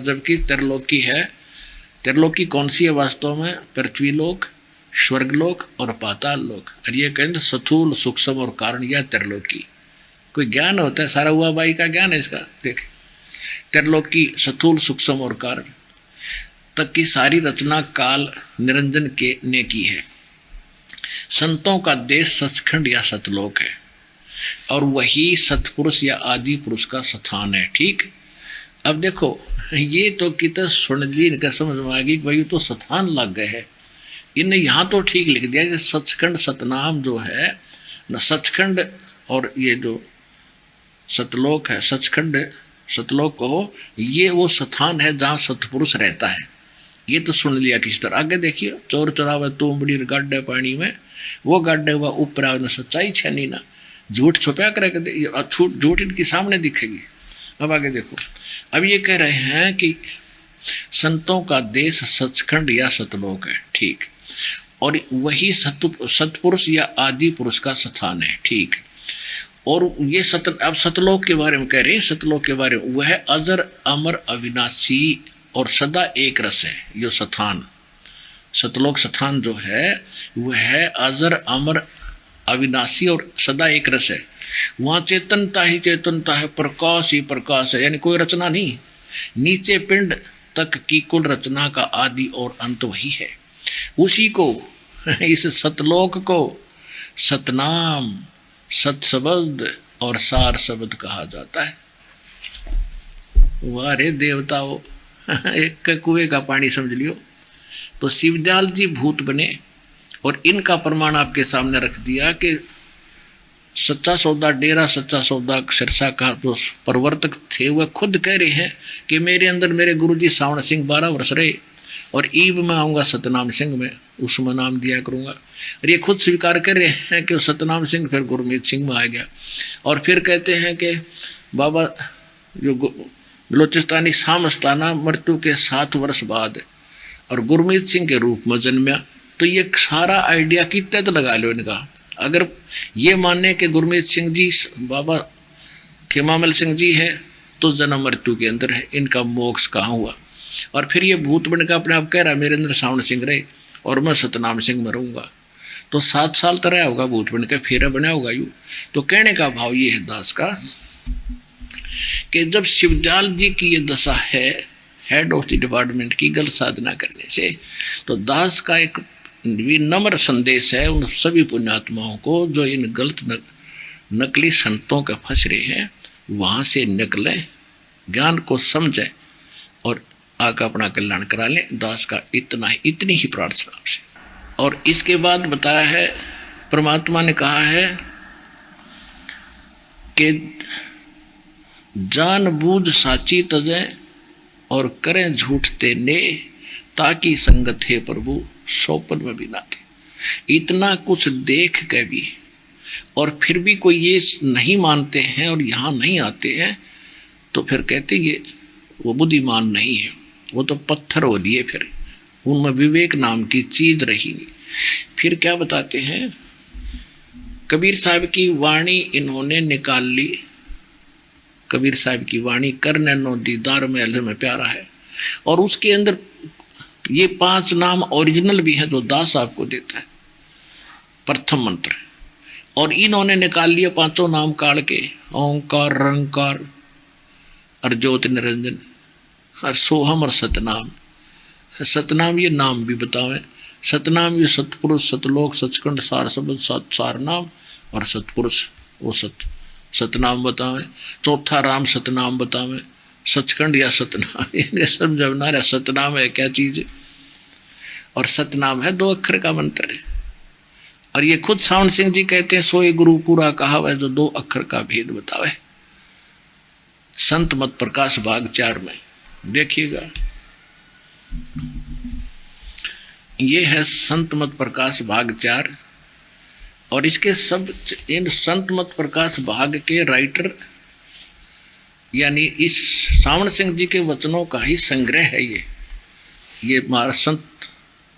जबकि त्रिलोकी है, त्रिलोकी कौन सी है वास्तव में? पृथ्वीलोक, स्वर्गलोक और पाताल लोक। और ये कहते स्थूल, सूक्ष्म और कारण, या त्रिलोकी। कोई ज्ञान होता है, सारा हुआ बाई का ज्ञान है इसका। देख, त्रिलोकी, स्थूल, सूक्ष्म और कारण तक की सारी रचना काल निरंजन के ने की है। संतों का देश सचखंड या सतलोक है, और वही सतपुरुष या आदि पुरुष का स्थान है। ठीक, अब देखो ये तो कितना सुन ली, इनका समझ में आ गई भाई तो स्थान लग गए है। इन्हें यहाँ तो ठीक लिख दिया कि सचखंड सतनाम जो है न, सचखंड और ये जो सतलोक है, सचखंड सतलोक को, ये वो स्थान है जहाँ सतपुरुष रहता है। ये तो सुन लिया किस तरह। आगे देखिए, चोर चोरावे तुमड़ी गाड्डे पानी में, वो गाड्डे हुआ ऊपर आवे, सच्चाई छनी ना, झूठ छुपा कर झूठ इनके सामने दिखेगी। अब आगे देखो, अब ये कह रहे हैं कि संतों का देश सचखंड या सतलोक है। ठीक, और वही सतपुरुष या आदि पुरुष का स्थान है। ठीक, और ये अब सतलोक के बारे में कह रहे हैं, सतलोक के बारे में, वह अजर अमर अविनाशी और सदा एक रस है। यो स्थान, सतलोक स्थान जो है वह अजर अमर अविनाशी और सदा एक रस है। वहाँ चेतनता ही चेतनता है, प्रकाश ही प्रकाश है, यानी कोई रचना नहीं। नीचे पिंड तक की कुल रचना का आदि और अंत वही है। उसी को, इस सतलोक को सतनाम, सतशब्द और सार शब्द कहा जाता है। वारे देवताओं, एक कुएं का पानी समझ लियो। तो शिवदयाल जी भूत बने और इनका प्रमाण आपके सामने रख दिया कि सच्चा सौदा डेरा, सच्चा सौदा सिरसा का जो प्रवर्तक थे वह खुद कह रहे हैं कि मेरे अंदर मेरे गुरुजी सावण सिंह 12 वर्ष रहे, और ईब में आऊँगा सतनाम सिंह में, उसमें नाम दिया करूँगा। और ये खुद स्वीकार कर रहे हैं कि सतनाम सिंह फिर गुरमीत सिंह में आ गया। और फिर कहते हैं कि बाबा जो बलोचिस्तानी सामस्ताना मृत्यु के 7 वर्ष बाद और गुरमीत सिंह के रूप में जन्मा। तो ये सारा आइडिया कितने तो लगा लो इनका। अगर ये मानने के गुरमीत सिंह जी बाबा खेमामल सिंह जी है तो जन्म मृत्यु के अंदर है, इनका मोक्ष कहाँ हुआ। और फिर ये भूत बन का अपने आप कह रहा मेरे अंदर सावण सिंह रहे और मैं सतनाम सिंह में रहूँगा। तो 7 साल तो रहा होगा भूत बन का, फेरा बना होगा यूँ। तो कहने का भाव ये है दास का कि जब शिवदयाल जी की ये दशा है हेड ऑफ द डिपार्टमेंट की गलत साधना करने से, तो दास का एक विनम्र संदेश है उन सभी पुण्यात्माओं को जो इन गलत नकली संतों के फंस रहे हैं, वहाँ से निकलें, ज्ञान को समझें और आका अपना कल्याण करा लें। दास का इतनी ही प्रार्थना आपसे। और इसके बाद बताया है, परमात्मा ने कहा है कि जानबूझ साची तजें और करें झूठ ते ने, ताकि संगत है प्रभु सोपन में भी ना के। इतना कुछ देख के भी और फिर भी कोई ये नहीं मानते हैं और यहाँ नहीं आते हैं, तो फिर कहते ये वो बुद्धिमान नहीं है, वो तो पत्थर हो लिए, फिर उनमें विवेक नाम की चीज रही नहीं। फिर क्या बताते हैं, कबीर साहब की वाणी इन्होंने निकाल ली। कबीर साहब की वाणी करने नो दीदार में प्यारा है, और उसके अंदर ये 5 नाम ओरिजिनल भी हैं जो दास आपको देता है, प्रथम मंत्र। और इन्होंने निकाल लिया 5 नाम काल के, ओंकार, रंकार और ज्योति निरंजन और सोहम और सतनाम। सतनाम ये नाम भी बतावें, सतनाम ये सतपुरुष, सतलोक, सचखंड, सार शब्द, सार नाम और सतपुरुष वो सतनाम बतावें। चौथा राम सतनाम बतावें, सचखंड या सतनाम इन्हें समझना रहा सतनाम है क्या चीज है। और सतनाम है 2 अक्षर का मंत्र है। और ये खुद सावण सिंह जी कहते हैं, सोए गुरु पूरा कहा वह जो 2 अक्षर का भेद बतावे। संत मत प्रकाश भाग 4 में देखिएगा, ये है संत मत प्रकाश भाग 4। और इसके सब इन संत मत प्रकाश भाग के राइटर यानी इस सावण सिंह जी के वचनों का ही संग्रह है ये महाराज संत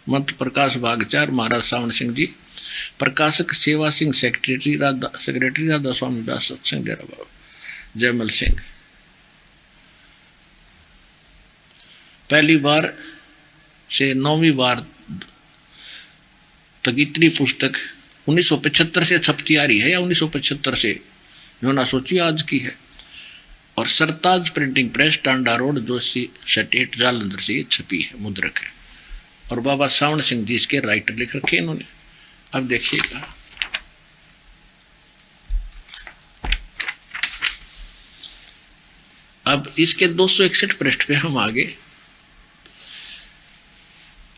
मत प्रकाश भाग 4 महाराज सावण सिंह जी, प्रकाशक सेवा सिंह, सेक्रेटरी राधा स्वामी दास सत्संग डेरा बाबा जयमल सिंह। पहली बार से 9वीं बार तक इतनी पुस्तक 1975 से छपती आ रही है, या 1975 से जो ना सोचिए आज की है। और Sartaj printing press, Tanda road, Joshi state, Jalandhar से ये छपी है, मुद्रक है। और बाबा सावण सिंह जी इसके राइटर लिख रखे इन्होंने। अब देखिएगा, अब इसके 261 पृष्ठ पे हम आगे।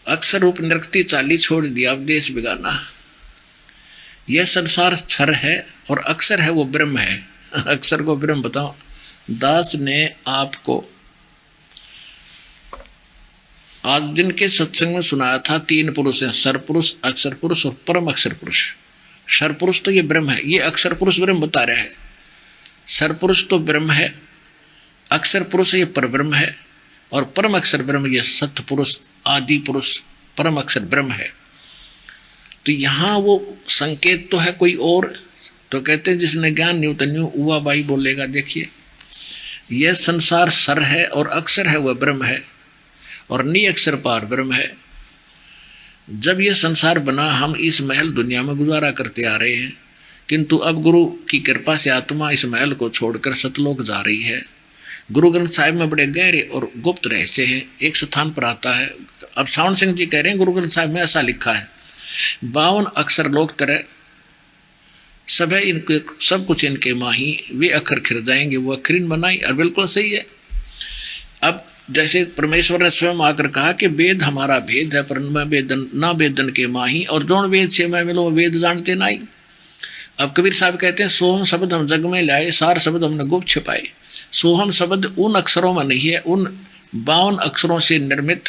अक्षर रूप निरक्ति चाली छोड़ दिया अब देश बिगाना। यह संसार क्षर है और अक्षर है वो ब्रह्म है। अक्षर को ब्रह्म बताओ। दास ने आपको आज दिन के सत्संग में सुनाया था 3 पुरुष हैं, सरपुरुष, अक्षर पुरुष और परम अक्षर पुरुष। सरपुरुष तो ये ब्रह्म है, ये अक्षर पुरुष ब्रह्म बता रहे हैं। सरपुरुष तो ब्रह्म है, अक्षर पुरुष ये परब्रह्म है, और परम अक्षर ब्रह्म ये सत्य पुरुष, आदि पुरुष, परम अक्षर ब्रह्म है। तो यहाँ वो संकेत तो है कोई और, तो कहते हैं जिसने ज्ञान न्यू तन्यू उवा बाई बोलेगा। देखिए, यह संसार सर है और अक्षर है वह ब्रह्म है, और नी अक्षर पार ब्रह्म है। जब यह संसार बना हम इस महल दुनिया में गुजारा करते आ रहे हैं, किंतु अब गुरु की कृपा से आत्मा इस महल को छोड़कर सतलोक जा रही है। गुरु ग्रंथ साहिब में बड़े गहरे और गुप्त रहस्य हैं। एक स्थान पर आता है, अब सावण सिंह जी कह रहे हैं गुरु ग्रंथ साहिब में ऐसा लिखा है, 52 अक्षर लोक तरह सब है इनके, सब कुछ इनके माही, वे अक्षर खिर जाएंगे वो अक्षरीन बनाई। और बिल्कुल सही है। अब जैसे परमेश्वर ने स्वयं आकर कहा कि वेद हमारा भेद है, पर मैं वेदन ना वेदन के माही, और जोन वेद से मैं मिलो वेद जानते नहीं। अब कबीर साहब कहते हैं, सोहम शब्द हम जग में लाए, सार शब्द हमने गुप्त छिपाए। सोहम शब्द उन अक्षरों में नहीं है, उन 52 अक्षरों से निर्मित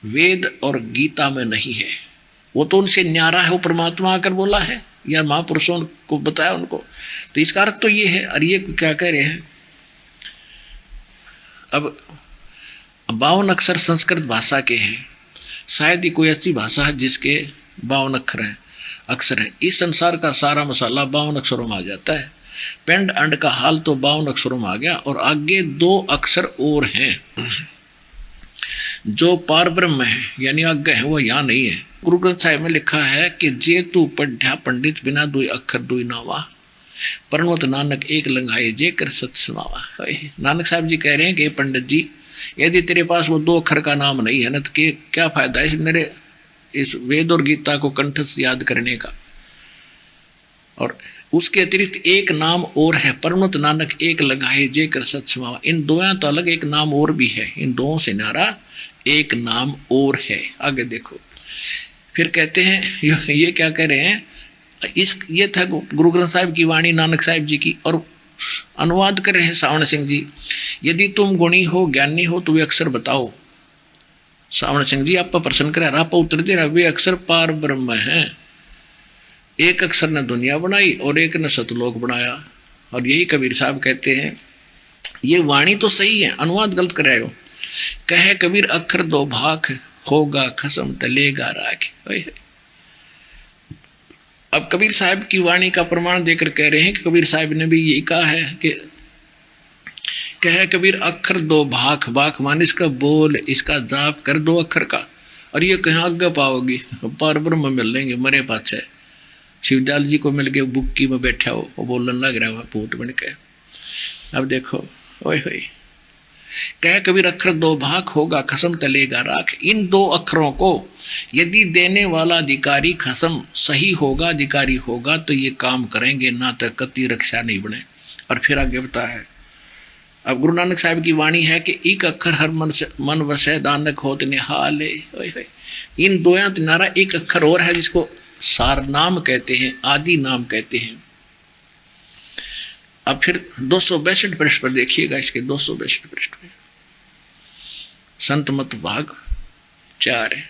वेद और गीता में नहीं है। वो तो उनसे न्यारा है, वो परमात्मा आकर बोला है या महापुरुषों को बताया उनको। तो इसका अर्थ तो ये है। और ये क्या कह रहे हैं, अब 52 अक्षर संस्कृत भाषा के हैं, शायद ही कोई ऐसी भाषा है जिसके 52 अक्षर हैं। इस संसार का सारा मसाला 52 अक्षरों में आ जाता है। पिंड अंड का हाल तो 52 अक्षरों में आ गया, और आगे 2 अक्षर और हैं जो पार ब्रह्म है, यानी आज्ञा है, वो यहाँ नहीं है। गुरु ग्रंथ साहिब में लिखा है कि जे तू पढ़ा पंडित बिना 2 अक्षर 2 नावा, परमत नानक एक लंघाए जे कर सत समावा। नानक साहब जी कह रहे हैं कि पंडित जी, यदि तेरे पास वो 2 अक्षर का नाम नहीं है ना, तो क्या फायदा है मेरे इस वेद और गीता को कंठस्थ याद करने का। और उसके अतिरिक्त एक नाम और है, परमत नानक एक लगाए जे कर सत समावा। इन 2 तो अलग, एक नाम और भी है, इन 2 से नारा एक नाम और है। आगे देखो, फिर कहते हैं ये क्या कह रहे हैं, ये था गुरु ग्रंथ साहिब की वाणी नानक साहिब जी की, और अनुवाद कर रहे हैं सावण सिंह जी। यदि तुम गुणी हो, ज्ञानी हो, तो वे अक्षर बताओ। सावण सिंह जी आप पर प्रश्न करे, आप उत्तर दे रहा, वे अक्षर पार ब्रह्म हैं। एक अक्षर ने दुनिया बनाई और एक ने सतलोक बनाया। और यही कबीर साहब कहते हैं, ये वाणी तो सही है, अनुवाद गलत कर रहे हो। कहे कबीर अक्षर 2 भाग, होगा खसम तलेगा राख। अब कबीर साहब की वाणी का प्रमाण देकर कह रहे हैं कि कबीर साहब ने भी यही कहा है कि कहे कबीर अक्षर 2 भाग, भाग मान इसका बोल, इसका जाप कर 2 अक्षर का। और ये कहाँ आगे पाओगी, पार ब्रह्म मिल लेंगे मरे पाछे। शिवदयाल जी को मिल के बुक्की में बैठा हो, वो बोलने लग रहा है भूत बन के। अब देखो, ओए होए, कह कबीर अक्षर 2 भाग, होगा खसम तलेगा राख। इन 2 अक्षरों को यदि देने वाला अधिकारी खसम सही होगा, अधिकारी होगा, तो ये काम करेंगे, ना तो कति रक्षा नहीं बने। और फिर आगे बता है, अब गुरु नानक साहिब की वाणी है कि एक अक्षर हर मन वसे दानक होत निहाले। इन 2 नारा एक अक्षर और है जिसको सार नाम कहते हैं, आदि नाम कहते हैं। अब फिर 262 पृष्ठ पर देखिएगा, इसके 262 पृष्ठ पे संत मत भाग 4 है।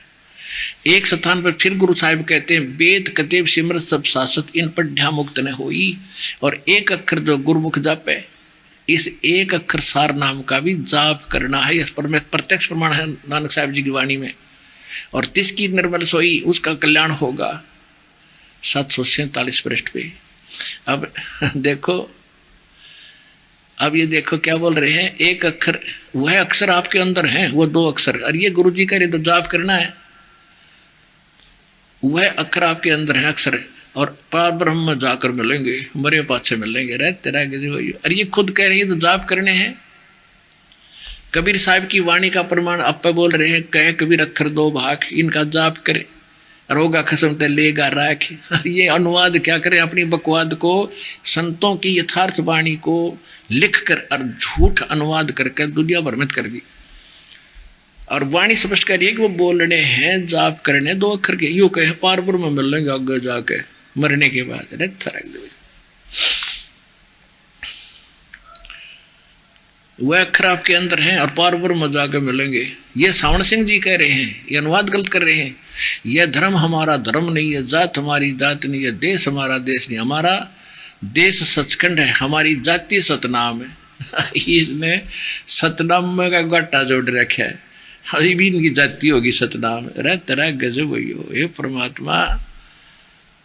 एक स्थान पर फिर गुरु साहिब कहते हैं, वेद कतेब सिमरत सब शासत, इन पढ़्या मुक्त न होई। और एक अक्षर जो गुरुमुख जाप है, इस एक अक्षर सार नाम का भी जाप करना है। इस पर में प्रत्यक्ष प्रमाण है नानक साहिब जी की वाणी में। और तिसकी निर्मल सोई, उसका कल्याण होगा। 747 पृष्ठ पे। अब देखो, अब ये देखो क्या बोल रहे हैं, एक अक्षर, वह अक्षर आपके अंदर है, वो 2 अक्षर। और ये गुरु जी कह रहे तो जाप करना है, वह अक्षर आपके अंदर है, अक्षर। और पार ब्रह्म में जाकर मिलेंगे, मरे पाछे मिलेंगे, रह तेरा गजब। और ये खुद कह रही है तो जाप करने हैं। कबीर साहब की वाणी का प्रमाण आप पे बोल रहे हैं, कह कबीर अक्षर 2 भाग, इनका जाप करे, रोगा खसम ते लेगा राख। ये अनुवाद क्या करें, अपनी बकवाद को, संतों की यथार्थ वाणी को लिख कर और झूठ अनुवाद करके दुनिया भ्रमित कर दी। और वाणी स्पष्ट करिए कि वो बोलने हैं, जाप करने 2 अक्षर के। यूं कहे पारपुर में मिल लेंगे आगे जाके मरने के बाद, वह अक्षर आपके अंदर हैं और पारपुर में जाके मिलेंगे। ये सावण सिंह जी कह रहे हैं, ये अनुवाद गलत कर रहे हैं। यह धर्म हमारा धर्म नहीं है, जात हमारी जात नहीं है, देश हमारा देश नहीं। हमारा देश सचखंड है, हमारी जाति सतनाम है। इसने सतनाम में का गट्टा जोड़ रखा है, अभी भी इनकी जाति होगी सतनाम। अरे तेरा गजब हो ये परमात्मा।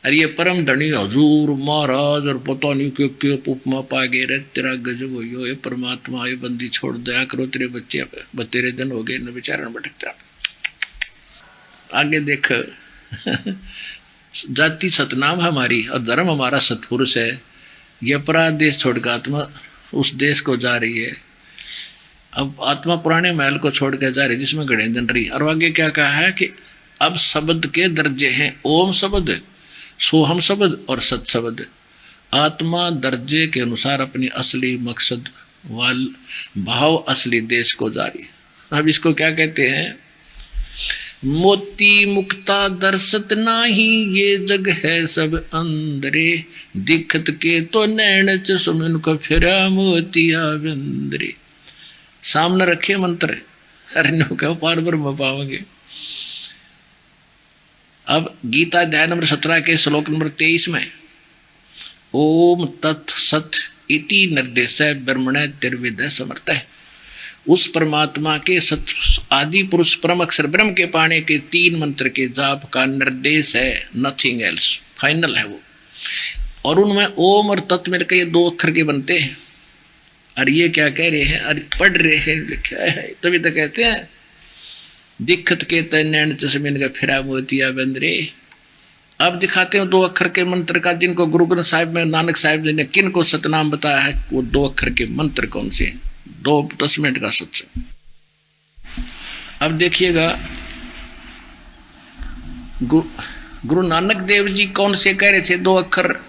अरे ये परम धनी हजूर महाराज और पता नहीं क्यों उपमा पा गए। रे तेरा गजब हो ये परमात्मा, ये बंदी छोड़ दया करो, तेरे बच्चे बतेरे दिन हो गए, बेचारा भटकता। आगे देख, जाति सतनाम हमारी और धर्म हमारा सतपुरुष है। ये अपराध देश छोड़कर आत्मा उस देश को जा रही है। अब आत्मा पुराने महल को छोड़ कर जा रही जिसमें घड़े जन रही। और आगे क्या कहा है कि अब शब्द के दर्जे हैं, ओम शब्द, सोहम शब्द और सत शब्द। आत्मा दर्जे के अनुसार अपनी असली मकसद वाल भाव असली देश को जा रही है। अब इसको क्या कहते हैं, मोती मुक्ता दर्शत नाही, ये जग है सब अंदरे, दिखत के तो नैन चुमन को फिरा मोतिया बिंदरे। सामने रखे मंत्र, अरे नो कहो पार ब्रह्म पाओगे। अब गीता अध्याय नंबर 17 के श्लोक नंबर 23 में ओम तत् सत इति निर्देश ब्रह्मण तिर्विद समर्थ है। उस परमात्मा के सत आदि पुरुष परम अक्षर ब्रह्म के पाने के 3 मंत्र के जाप का निर्देश है, नथिंग एल्स, फाइनल है वो। और उनमें ओम और तत् मिलकर ये 2 अक्षर के बनते हैं। और ये क्या कह रहे हैं, अरे पढ़ रहे हैं, लिखा है, तभी तो कहते हैं दिखत के तैन चश्मिन का फिरा मोतिया बंदरे। अब दिखाते हैं 2 अक्षर के मंत्र का, जिनको गुरु ग्रंथ साहिब में नानक साहिब जी ने किन को सतनाम बताया है, वो 2 अक्षर के मंत्र कौन से हैं। 10 मिनट का सत्संग। अब देखिएगा गुरु नानक देव जी कौन से कह रहे थे 2 अक्षर,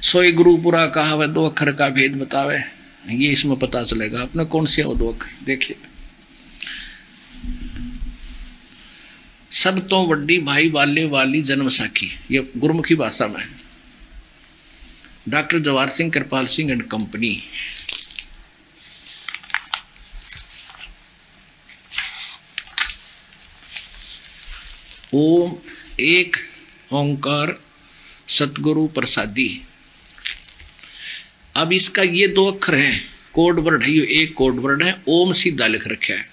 सोई गुरु पूरा कहा वह 2 अक्षर का भेद बतावे। ये इसमें पता चलेगा अपने कौन से वो 2 अक्षर। देखिए, सब तो वड्डी भाई वाले वाली जन्म साखी, ये गुरुमुखी भाषा में है। Doctor Jawahar Singh Kripal Singh and company. ओम एक ओंकार सतगुरु प्रसादी। अब इसका ये 2 अक्षर हैं, कोड वर्ड है, ये एक कोड वर्ड है, ओम सीधा लिख रखा है,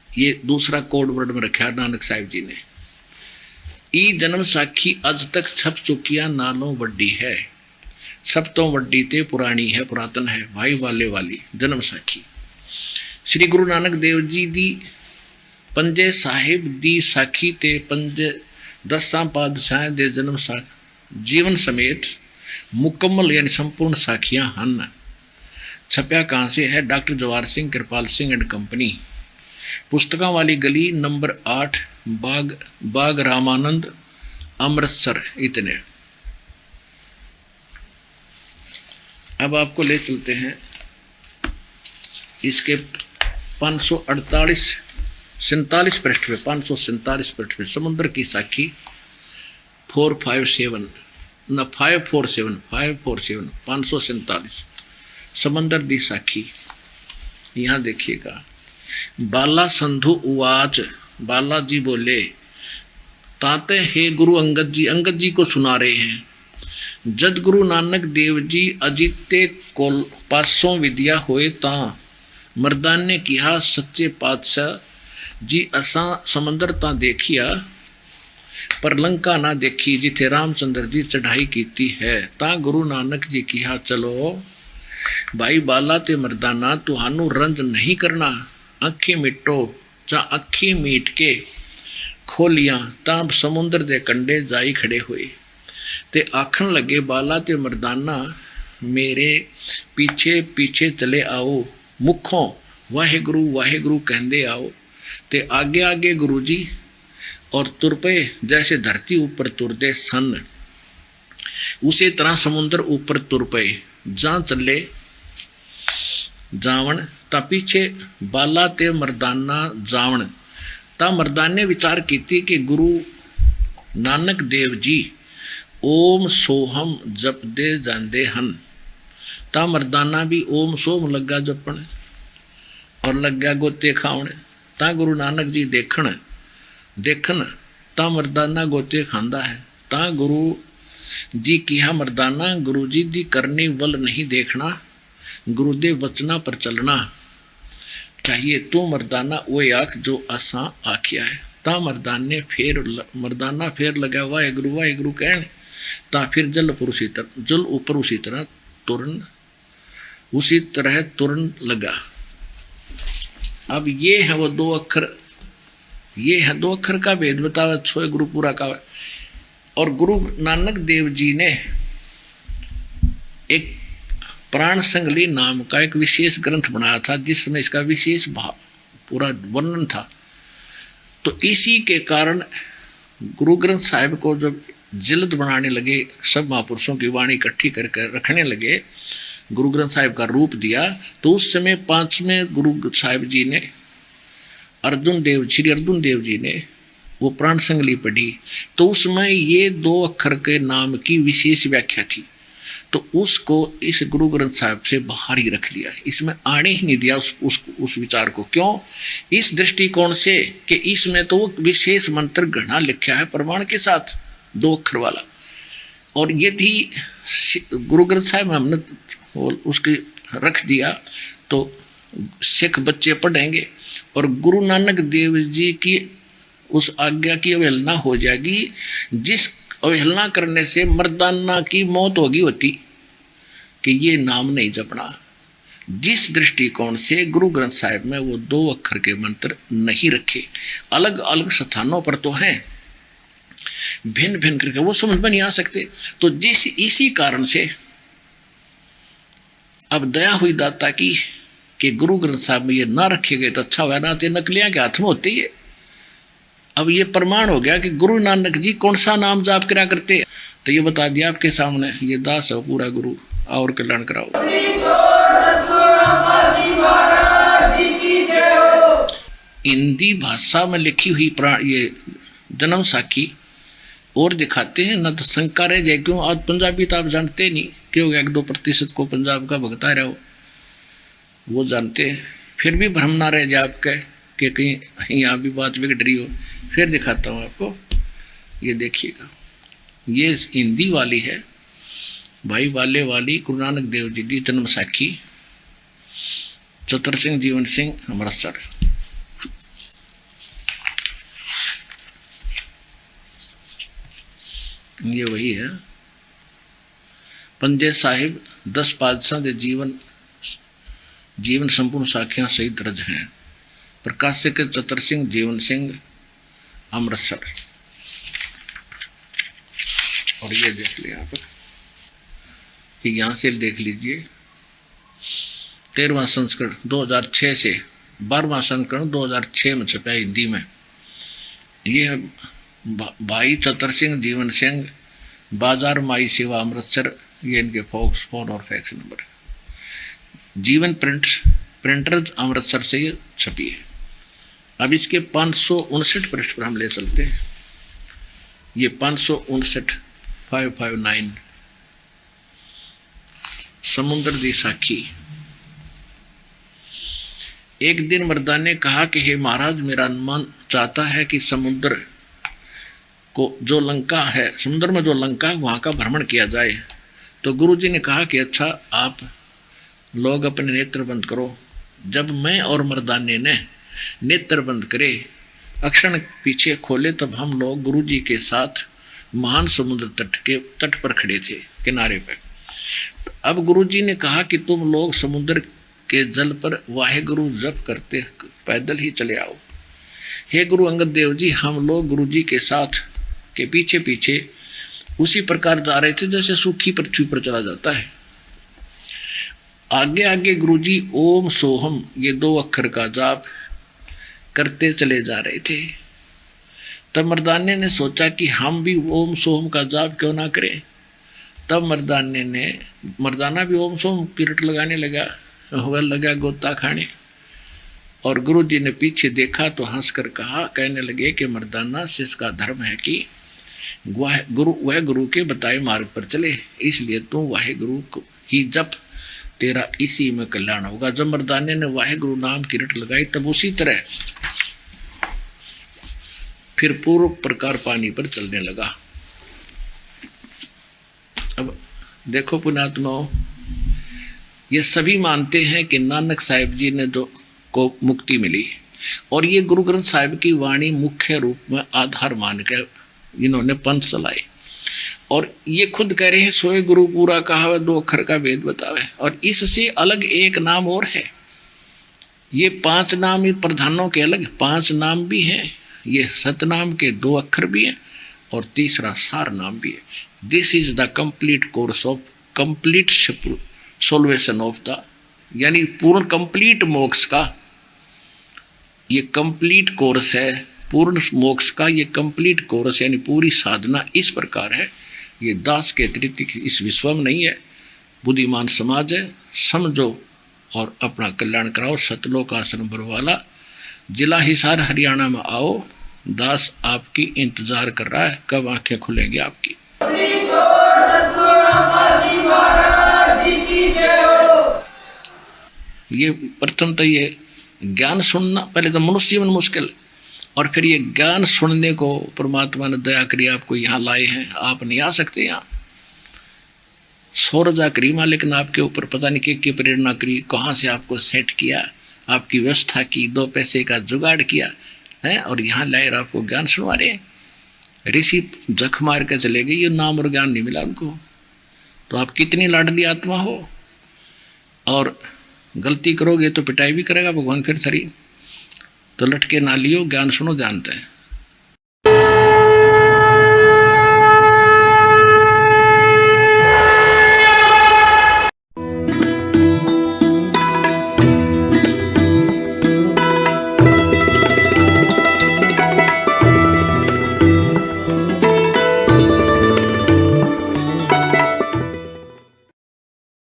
ये दूसरा कोड वर्ड में रखा है नानक साहिब जी ने। ई जन्म साखी अज तक छप चुकिया नालों वड्डी है, सब तो वड्डी ते पुरानी है, पुरातन है, भाई वाले वाली जन्म साखी। श्री गुरु नानक देव जी दी पंजे साहिब दी साखी ते पंजे 10 पातशाह दे जन्म जीवन समेत मुकम्मल यानी संपूर्ण साखियां हन। छपया कहाँ से है, doctor Jawahar Singh Kripal Singh and company, पुस्तकों वाली गली नंबर 8 बाग रामानंद अमृतसर। इतने। अब आपको ले चलते हैं इसके 547 पृष्ठ पे, 547 पृष्ठ पे समुद्र की साखी 457 ना 547 547 समंदर दी साखी। यहाँ देखिएगा, बाला संधु उवाच, बालाजी बोले, ताते हे गुरु अंगद जी को सुना रहे हैं। जद गुरु नानक देव जी अजिते कोल पासों विद्या होए ता मर्दान ने कहा, सच्चे पातशाह जी असा समंदर ता देखिया पर लंका ना देखी जिथे रामचंद्र जी चढ़ाई कीती है। ता गुरु नानक जी कहा, चलो भाई बाला ते मर्दाना तुहानू रंज नहीं करना, अखी मिटो चा अखी मीट के खोलियां तां समुद्र दे कंडे जाई खड़े हुए ते आखन लगे, बाला ते मर्दाना मेरे पीछे पीछे चले आओ, मुखों वाहेगुरु वाहेगुरु कहंदे आओ। ते आगे आगे गुरु जी और तुर पे जैसे धरती ऊपर तुरदे सन, उसी तरह समुद्र ऊपर तुर पे जा चले जावण ता पीछे बाला ते मर्दाना जावण। ता मर्दान ने विचार कीती कि गुरु नानक देव जी ओम सोहम जप दे जांदे हन। ता मर्दाना भी ओम सोम लगा जपण और लग्या गोते खावण। ता गुरु नानक जी देखन ता मर्दाना गोते खांदा है। ता गुरु जी कहा, मर्दाना गुरु जी दी करने वल नहीं देखना, गुरु दे वचना पर चलना चाहिए। तू मर्दाना वो आख जो असा आखिया है। ता मर्दाना फिर लगा वाहेगुरु वाहेगुरु कहने। ता फिर जल ऊपर उसी तरह तुरन लगा। अब ये है वो दो अक्षर का भेद बतावा छोए गुरुपुरा का। और गुरु नानक देव जी ने एक प्राण संगली नाम का एक विशेष ग्रंथ बनाया था, जिसमें इसका विशेष पूरा वर्णन था। तो इसी के कारण गुरु ग्रंथ साहिब को जब जिल्द बनाने लगे, सब महापुरुषों की वाणी इकट्ठी करके रखने लगे, गुरु ग्रंथ साहिब का रूप दिया, तो उस समय 5वें गुरु साहिब जी ने श्री अर्जुन देव जी ने वो प्राण संगली पढ़ी। तो उसमें ये 2 अक्षर के नाम की विशेष व्याख्या थी। तो उसको इस गुरु ग्रंथ साहिब से बाहर ही रख लिया, इसमें आने ही नहीं दिया उस विचार को। क्यों? इस दृष्टिकोण से कि इसमें तो विशेष मंत्र घना लिखा है प्रमाण के साथ 2 अक्षर वाला। और यदि गुरु ग्रंथ साहिब में हमने उसके रख दिया तो सिख बच्चे पढ़ेंगे और गुरु नानक देव जी की उस आज्ञा की अवहेलना हो जाएगी, जिस अवहेलना करने से मर्दाना की मौत होती कि ये नाम नहीं जपना। जिस दृष्टिकोण से गुरु ग्रंथ साहिब में वो 2 अक्षर के मंत्र नहीं रखे, अलग अलग स्थानों पर तो हैं, भिन्न भिन्न करके वो समझ में नहीं आ सकते। तो इसी कारण से अब दया हुई दाता की कि गुरु ग्रंथ साहिब में ये ना रखे गए तो अच्छा हुआ, ना तो नकलियां के हाथ में होती है। अब ये प्रमाण हो गया कि गुरु नानक जी कौन सा नाम जाप करा करते, तो ये बता दिया आपके सामने। ये दास है पूरा गुरु और कल्याण कराओ। हिंदी भाषा में लिखी हुई ये जन्म साखी और दिखाते हैं ना, तो शंका रह जाए क्यों। आज पंजाबी तो आप जानते नहीं, क्यों 1-2% को पंजाब का भगता रहा हो वो जानते हैं, फिर भी भ्रम ना रह जाए आपका कि कहीं यहाँ भी बात बिगड़ रही हो। फिर दिखाता हूँ आपको, ये देखिएगा, ये हिंदी वाली है भाई वाली गुरु नानक देव जी की जन्म साखी, चतर सिंह जीवन सिंह अमृतसर। ये वही है। पंजे साहिब 10 पातशाह के जीवन संपूर्ण साखियां सही दर्ज हैं। प्रकाशक चतर सिंह जीवन सिंह अमृतसर। और ये देख लिया आप, यहां से देख लीजिए 13वां संस्करण 2006 से 12वां संस्करण 2006 में छपा हिंदी में। ये भाई चतर सिंह जीवन सिंह बाजार माई सेवा अमृतसर, ये इनके फोन और फैक्स नंबर है। जीवन प्रिंटर्स अमृतसर से ये छपी है। अब इसके 559 पृष्ठ पर हम ले चलते हैं। ये 559 समुद्र दी साखी। एक दिन मर्दान ने कहा कि हे महाराज, मेरा मन चाहता है कि समुद्र को जो लंका है, समुद्र में जो लंका है वहां का भ्रमण किया जाए। तो गुरुजी ने कहा कि अच्छा, आप लोग अपने नेत्र बंद करो। जब मैं और मर्दाने ने नेत्र बंद करे, अक्षण पीछे खोले, तब हम लोग गुरुजी के साथ महान समुद्र तट पर खड़े थे, किनारे पर। अब गुरुजी ने कहा कि तुम लोग समुद्र के जल पर वाहेगुरु जप करते पैदल ही चले आओ। हे गुरु अंगद देव जी, हम लोग गुरुजी के साथ के पीछे पीछे उसी प्रकार जा रहे थे जैसे सूखी पृथ्वी पर चला जाता है। आगे आगे गुरुजी ओम सोहम, ये 2 अक्षर का जाप करते चले जा रहे थे। तब मर्दाने ने सोचा कि हम भी ओम सोहम का जाप क्यों ना करें। तब मर्दाना भी ओम सोहम पीरट लगाने लगा गोता खाने। और गुरुजी ने पीछे देखा तो हंसकर कहने लगे कि मर्दाना, से इसका धर्म है कि वह गुरु के बताए मार्ग पर चले, इसलिए तू वाहे गुरु को ही जप, तेरा इसी में कल्याण होगा। जब मर्दाने ने वाहे गुरु नाम की रट लगाई, तब उसी तरह फिर पूर्व प्रकार पानी पर चलने लगा। अब देखो पुण्यात्माओं, ये सभी मानते हैं कि नानक साहिब जी ने को मुक्ति मिली, और ये गुरु ग्रंथ साहिब की वाणी मुख्य रूप में आधार मान के इन्होंने पंथ चलाए। और ये खुद कह रहे हैं, सोए गुरु पूरा कहावे, 2 अक्षर का वेद बतावे। और इससे अलग एक नाम और है। ये 5 नाम इन प्रधानों के अलग 5 नाम भी हैं। ये सतनाम के 2 अक्षर भी हैं और तीसरा सार नाम भी है। This is the complete course of complete solution of the, यानी पूर्ण कंप्लीट मोक्ष का ये कंप्लीट कोर्स है। पूर्ण मोक्ष का ये कंप्लीट कोर्स यानी पूरी साधना इस प्रकार है। ये दास के अतिरिक्त इस विश्व में नहीं है। बुद्धिमान समाज है, समझो और अपना कल्याण कराओ। सतलोक आश्रम बरवाला, जिला हिसार, हरियाणा में आओ। दास आपकी इंतजार कर रहा है, कब आंखें खुलेंगी आपकी। ये प्रथम तो ये ज्ञान सुनना, पहले तो मनुष्य जीवन मुश्किल, और फिर ये ज्ञान सुनने को परमात्मा ने दया करी आपको यहाँ लाए हैं। आप नहीं आ सकते यहाँ। सौरजा करी मालिक ने आपके ऊपर पता नहीं क्या प्रेरणा करी, कहाँ से आपको सेट किया, आपकी व्यवस्था की, 2 पैसे का जुगाड़ किया है, और यहाँ लाए आपको ज्ञान सुनवा रहे हैं। ऋषि जख मार के चले गए, ये नाम और ज्ञान नहीं मिला उनको। तो आप कितनी लाडली आत्मा हो, और गलती करोगे तो पिटाई भी करेगा भगवान फिर सरी। तो लटके ना लियो, ज्ञान सुनो, जानते हैं।